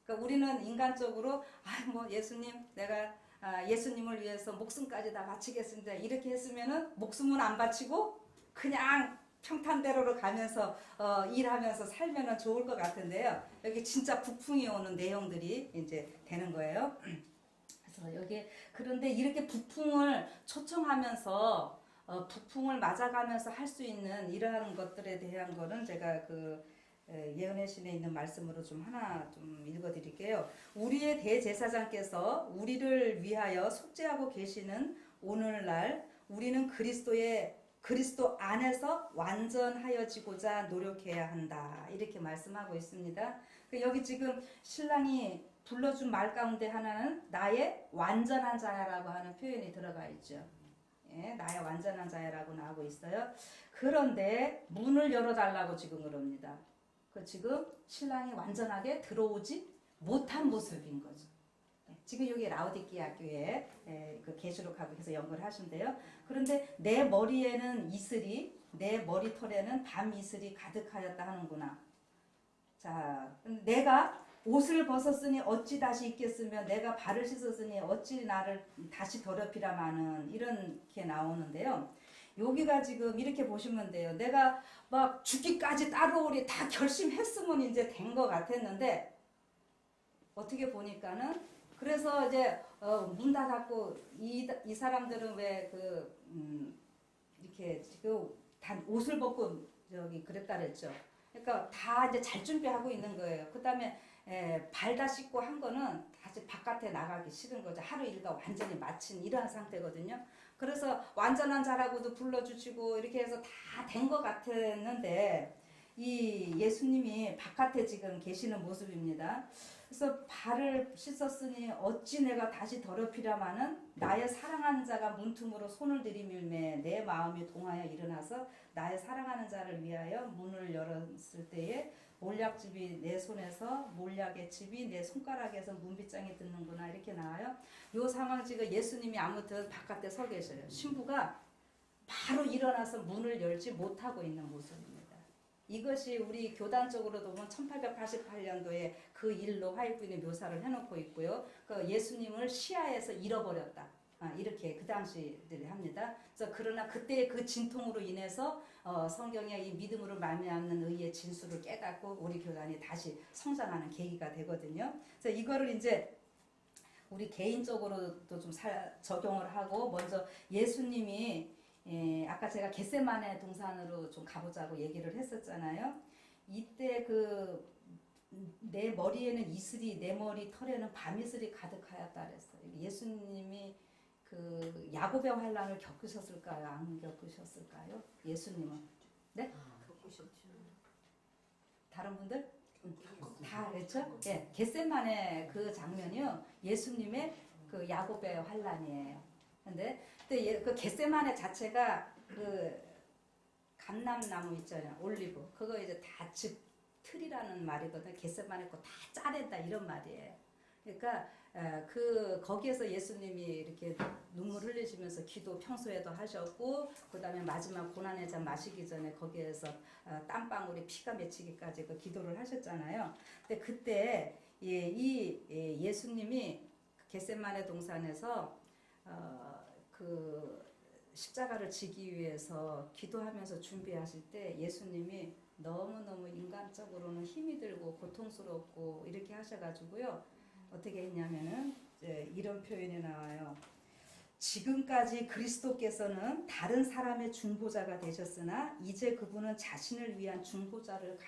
그러니까 우리는 인간적으로 뭐 예수님 내가 예수님을 위해서 목숨까지 다 바치겠습니다. 이렇게 했으면은 목숨은 안 바치고 그냥 평탄대로로 가면서 일하면서 살면은 좋을 것 같은데요. 여기 진짜 북풍이 오는 내용들이 이제 되는 거예요. 그래서 여기 그런데 이렇게 북풍을 초청하면서 북풍을 맞아가면서 할 수 있는 이러한 것들에 대한 거는 제가 그 예언의 신에 있는 말씀으로 좀 하나 좀 읽어드릴게요. 우리의 대제사장께서 우리를 위하여 속죄하고 계시는 오늘날 우리는 그리스도의 그리스도 안에서 완전하여지고자 노력해야 한다. 이렇게 말씀하고 있습니다. 여기 지금 신랑이 불러준 말 가운데 하나는 나의 완전한 자야라고 하는 표현이 들어가 있죠. 예, 나의 완전한 자야라고 나오고 있어요. 그런데 문을 열어달라고 지금 그럽니다. 지금 신랑이 완전하게 들어오지 못한 모습인 거죠. 지금 여기 라오디게아 교회 그 계시록하고 해서 연구를 하신대요. 그런데 내 머리에는 이슬이, 내 머리털에는 밤 이슬이 가득하였다 하는구나. 자, 내가 옷을 벗었으니 어찌 다시 입겠으며 내가 발을 씻었으니 어찌 나를 다시 더럽히라 마는 이렇게 나오는데요. 여기가 지금 이렇게 보시면 돼요. 내가 막 죽기까지 따라오리 다 결심했으면 이제 된 것 같았는데 어떻게 보니까는 그래서 이제 문 닫았고 이 사람들은 왜 이렇게 지금 단 옷을 벗고 저기 그랬다 그랬죠. 그러니까 다 이제 잘 준비하고 있는 거예요. 그다음에 발 다 씻고 한 거는 다시 바깥에 나가기 싫은 거죠. 하루 일과 완전히 마친 이러한 상태거든요. 그래서 완전한 자라고도 불러주시고 이렇게 해서 다 된 것 같았는데 이 예수님이 바깥에 지금 계시는 모습입니다. 그래서 발을 씻었으니 어찌 내가 다시 더럽히라마는 나의 사랑하는 자가 문틈으로 손을 들이밀매 내 마음이 동하여 일어나서 나의 사랑하는 자를 위하여 문을 열었을 때에 몰약집이 내 손에서 몰약의 집이 내 손가락에서 문빗장이 듣는구나 이렇게 나와요. 이 상황 지금 예수님이 아무튼 바깥에 서 계셔요. 신부가 바로 일어나서 문을 열지 못하고 있는 모습입니다. 이것이 우리 교단적으로도 보면 1888년도에 그 일로 화요일에 묘사를 해놓고 있고요. 그 예수님을 시야에서 잃어버렸다. 이렇게 그 당시들이 합니다. 그래서 그러나 그때의 그 진통으로 인해서 성경의 이 믿음으로 말미암는 의의 진수를 깨닫고 우리 교단이 다시 성장하는 계기가 되거든요. 그래서 이거를 이제 우리 개인적으로도 좀 적용을 하고 먼저 예수님이 아까 제가 겟세마네 동산으로 좀 가보자고 얘기를 했었잖아요. 이때 내 머리에는 이슬이 내 머리 털에는 밤이슬이 가득하였다 그랬어요. 예수님이 그 야곱의 환란을 겪으셨을까요? 안 겪으셨을까요? 예수님은 네? 겪으셨죠. 다른 분들? 다 그렇죠? 예, 겟세마네 그 장면이요. 예수님의 그 야곱의 환란이에요. 근데 그 겟세마네 자체가 그 감람나무 있잖아요. 올리브. 그거 이제 다 즙 틀이라는 말이거든요. 겟세마네 거 다 짜낸다 이런 말이에요. 그러니까 거기에서 예수님이 이렇게 눈물 흘리시면서 기도 평소에도 하셨고 그다음에 마지막 고난의 잔 마시기 전에 거기에서 땀방울이 피가 맺히기까지 그 기도를 하셨잖아요. 근데 그때 예수님이 겟세마네 동산에서 그 십자가를 지기 위해서 기도하면서 준비하실 때 예수님이 너무너무 인간적으로는 힘이 들고 고통스럽고 이렇게 하셔가지고요. 어떻게 했냐면은 이런 표현이 나와요. 지금까지 그리스도께서는 다른 사람의 중보자가 되셨으나 이제 그분은 자신을 위한 중보자를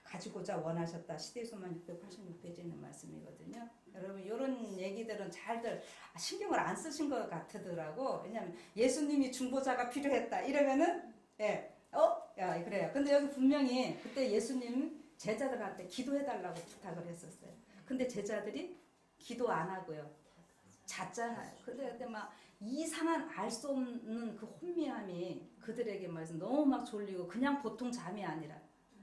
가지고자 원하셨다. 시대소만 686페이지에 있는 말씀이거든요. 여러분 이런 얘기들은 잘들 신경을 안 쓰신 것 같더라고. 왜냐하면 예수님이 중보자가 필요했다 이러면은 그래요. 근데 여기 분명히 그때 예수님 제자들한테 기도해달라고 부탁을 했었어요. 근데 제자들이 기도 안 하고요. 잤잖아요. 근데 막 이상한 알 수 없는 그 혼미함이 그들에게 말해서 너무 막 졸리고 그냥 보통 잠이 아니라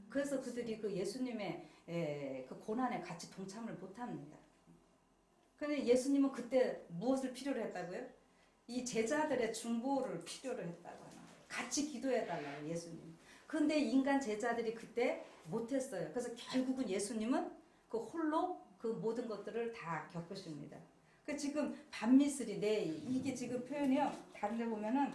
그래서 그들이 그 예수님의 그 고난에 같이 동참을 못합니다. 근데 예수님은 그때 무엇을 필요로 했다고요? 이 제자들의 중보를 필요로 했다고 하는 거예요. 같이 기도해달라고 예수님. 근데 인간 제자들이 그때 못했어요. 그래서 결국은 예수님은 그 홀로 그 모든 것들을 다 겪으십니다. 그 지금 밤미스리 이게 지금 표현이요. 다른 데 보면은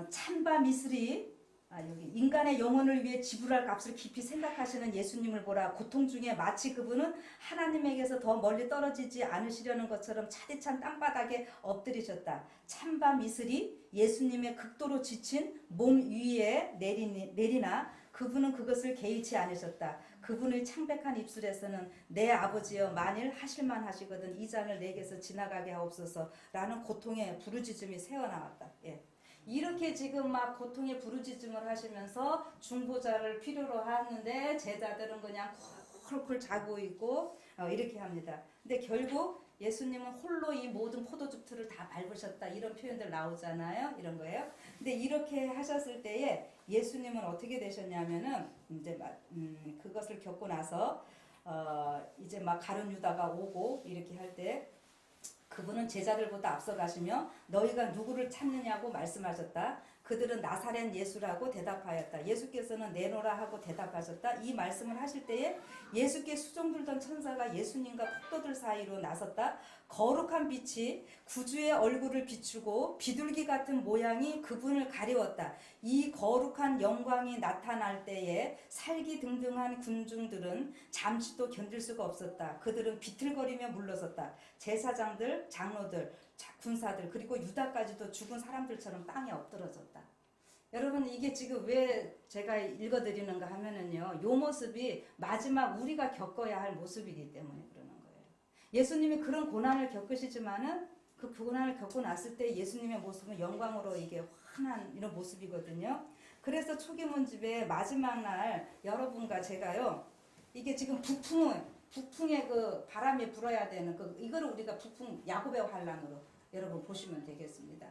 찬밤 이슬이 여기 인간의 영혼을 위해 지불할 값을 깊이 생각하시는 예수님을 보라. 고통 중에 마치 그분은 하나님에게서 더 멀리 떨어지지 않으시려는 것처럼 차디찬 땅바닥에 엎드리셨다. 찬밤 이슬이 예수님의 극도로 지친 몸 위에 내리나 그분은 그것을 개의치 않으셨다. 그분의 창백한 입술에서는 내 아버지여 만일 하실만 하시거든 이 잔을 내게서 지나가게 하옵소서 라는 고통의 부르짖음이 새어나왔다. 예. 이렇게 지금 막 고통의 부르짖음을 하시면서 중보자를 필요로 하는데 제자들은 그냥 쿨쿨 자고 있고 이렇게 합니다. 근데 결국 예수님은 홀로 이 모든 포도즙틀을 다 밟으셨다 이런 표현들 나오잖아요. 이런 거예요. 근데 이렇게 하셨을 때에 예수님은 어떻게 되셨냐면은 이제 그것을 겪고 나서 이제 막 가룟 유다가 오고 이렇게 할 때 그분은 제자들보다 앞서가시며 너희가 누구를 찾느냐고 말씀하셨다. 그들은 나사렛 예수라고 대답하였다. 예수께서는 내놓으라 하고 대답하셨다. 이 말씀을 하실 때에 예수께 수종 들던 천사가 예수님과 폭도들 사이로 나섰다. 거룩한 빛이 구주의 얼굴을 비추고 비둘기 같은 모양이 그분을 가리웠다. 이 거룩한 영광이 나타날 때에 살기등등한 군중들은 잠시도 견딜 수가 없었다. 그들은 비틀거리며 물러섰다. 제사장들, 장로들, 군사들 그리고 유다까지도 죽은 사람들처럼 땅에 엎드러졌다. 여러분 이게 지금 왜 제가 읽어드리는가 하면은요. 요 모습이 마지막 우리가 겪어야 할 모습이기 때문에 그러는 거예요. 예수님이 그런 고난을 겪으시지만은 그 고난을 겪고 났을 때 예수님의 모습은 영광으로 이게 환한 이런 모습이거든요. 그래서 초기문집의 마지막 날 여러분과 제가요. 이게 지금 북풍의 그 바람이 불어야 되는 이거를 우리가 북풍 야곱의 환란으로 여러분 보시면 되겠습니다.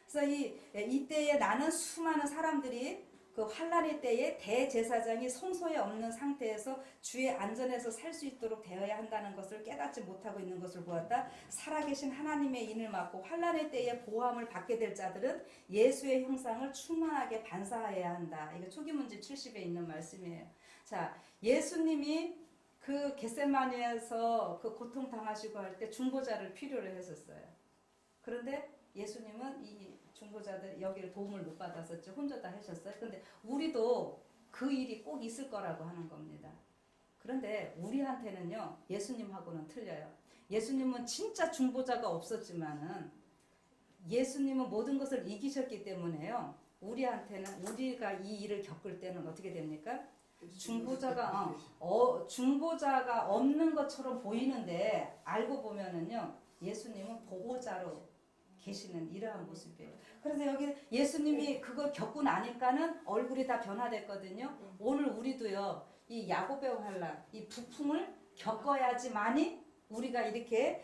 그래서 이때에 나는 수많은 사람들이 그 환란의 때에 대제사장이 성소에 없는 상태에서 주의 안전에서 살 수 있도록 되어야 한다는 것을 깨닫지 못하고 있는 것을 보았다. 살아계신 하나님의 인을 맡고 환란의 때에 보호함을 받게 될 자들은 예수의 형상을 충만하게 반사해야 한다. 이거 초기문집 70에 있는 말씀이에요. 자, 예수님이 그 겟세마니에서 그 고통 당하시고 할 때 중보자를 필요로 했었어요. 그런데 예수님은 이 중보자들 여기를 도움을 못 받았었죠. 혼자 다 하셨어요. 근데 우리도 그 일이 꼭 있을 거라고 하는 겁니다. 그런데 우리한테는요. 예수님하고는 틀려요. 예수님은 진짜 중보자가 없었지만은 예수님은 모든 것을 이기셨기 때문에요. 우리한테는 우리가 이 일을 겪을 때는 어떻게 됩니까? 중보자가 없는 것처럼 보이는데 알고 보면은요. 예수님은 보호자로 계시는 이러한 모습이에요. 그래서 여기 예수님이 그걸 겪고 나니까는 얼굴이 다 변화됐거든요. 오늘 우리도요. 이 야곱의 환란, 이 부풍을 겪어야지만이 우리가 이렇게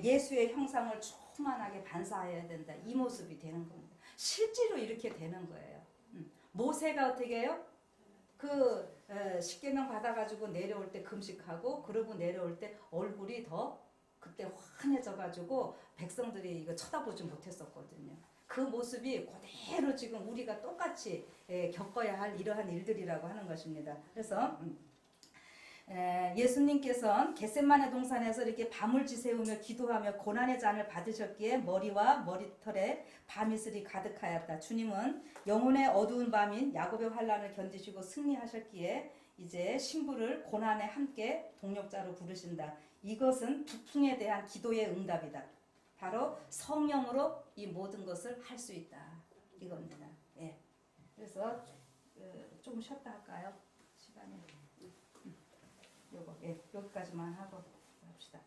예수의 형상을 충만하게 반사해야 된다. 이 모습이 되는 겁니다. 실제로 이렇게 되는 거예요. 모세가 어떻게 해요? 그 십계명 받아가지고 내려올 때 금식하고 그러고 내려올 때 얼굴이 더 그때 환해져가지고 백성들이 이거 쳐다보지 못했었거든요. 그 모습이 그대로 지금 우리가 똑같이 겪어야 할 이러한 일들이라고 하는 것입니다. 그래서 예수님께서는 겟세마네 동산에서 이렇게 밤을 지새우며 기도하며 고난의 잔을 받으셨기에 머리와 머리털에 밤이슬이 가득하였다. 주님은 영혼의 어두운 밤인 야곱의 환란을 견디시고 승리하셨기에 이제 신부를 고난에 함께 동력자로 부르신다. 이것은 부풍에 대한 기도의 응답이다. 바로 성령으로 이 모든 것을 할 수 있다. 이겁니다. 예. 그래서 조금 쉬었다 할까요? 시간이. 요거 여기까지만 하고 합시다.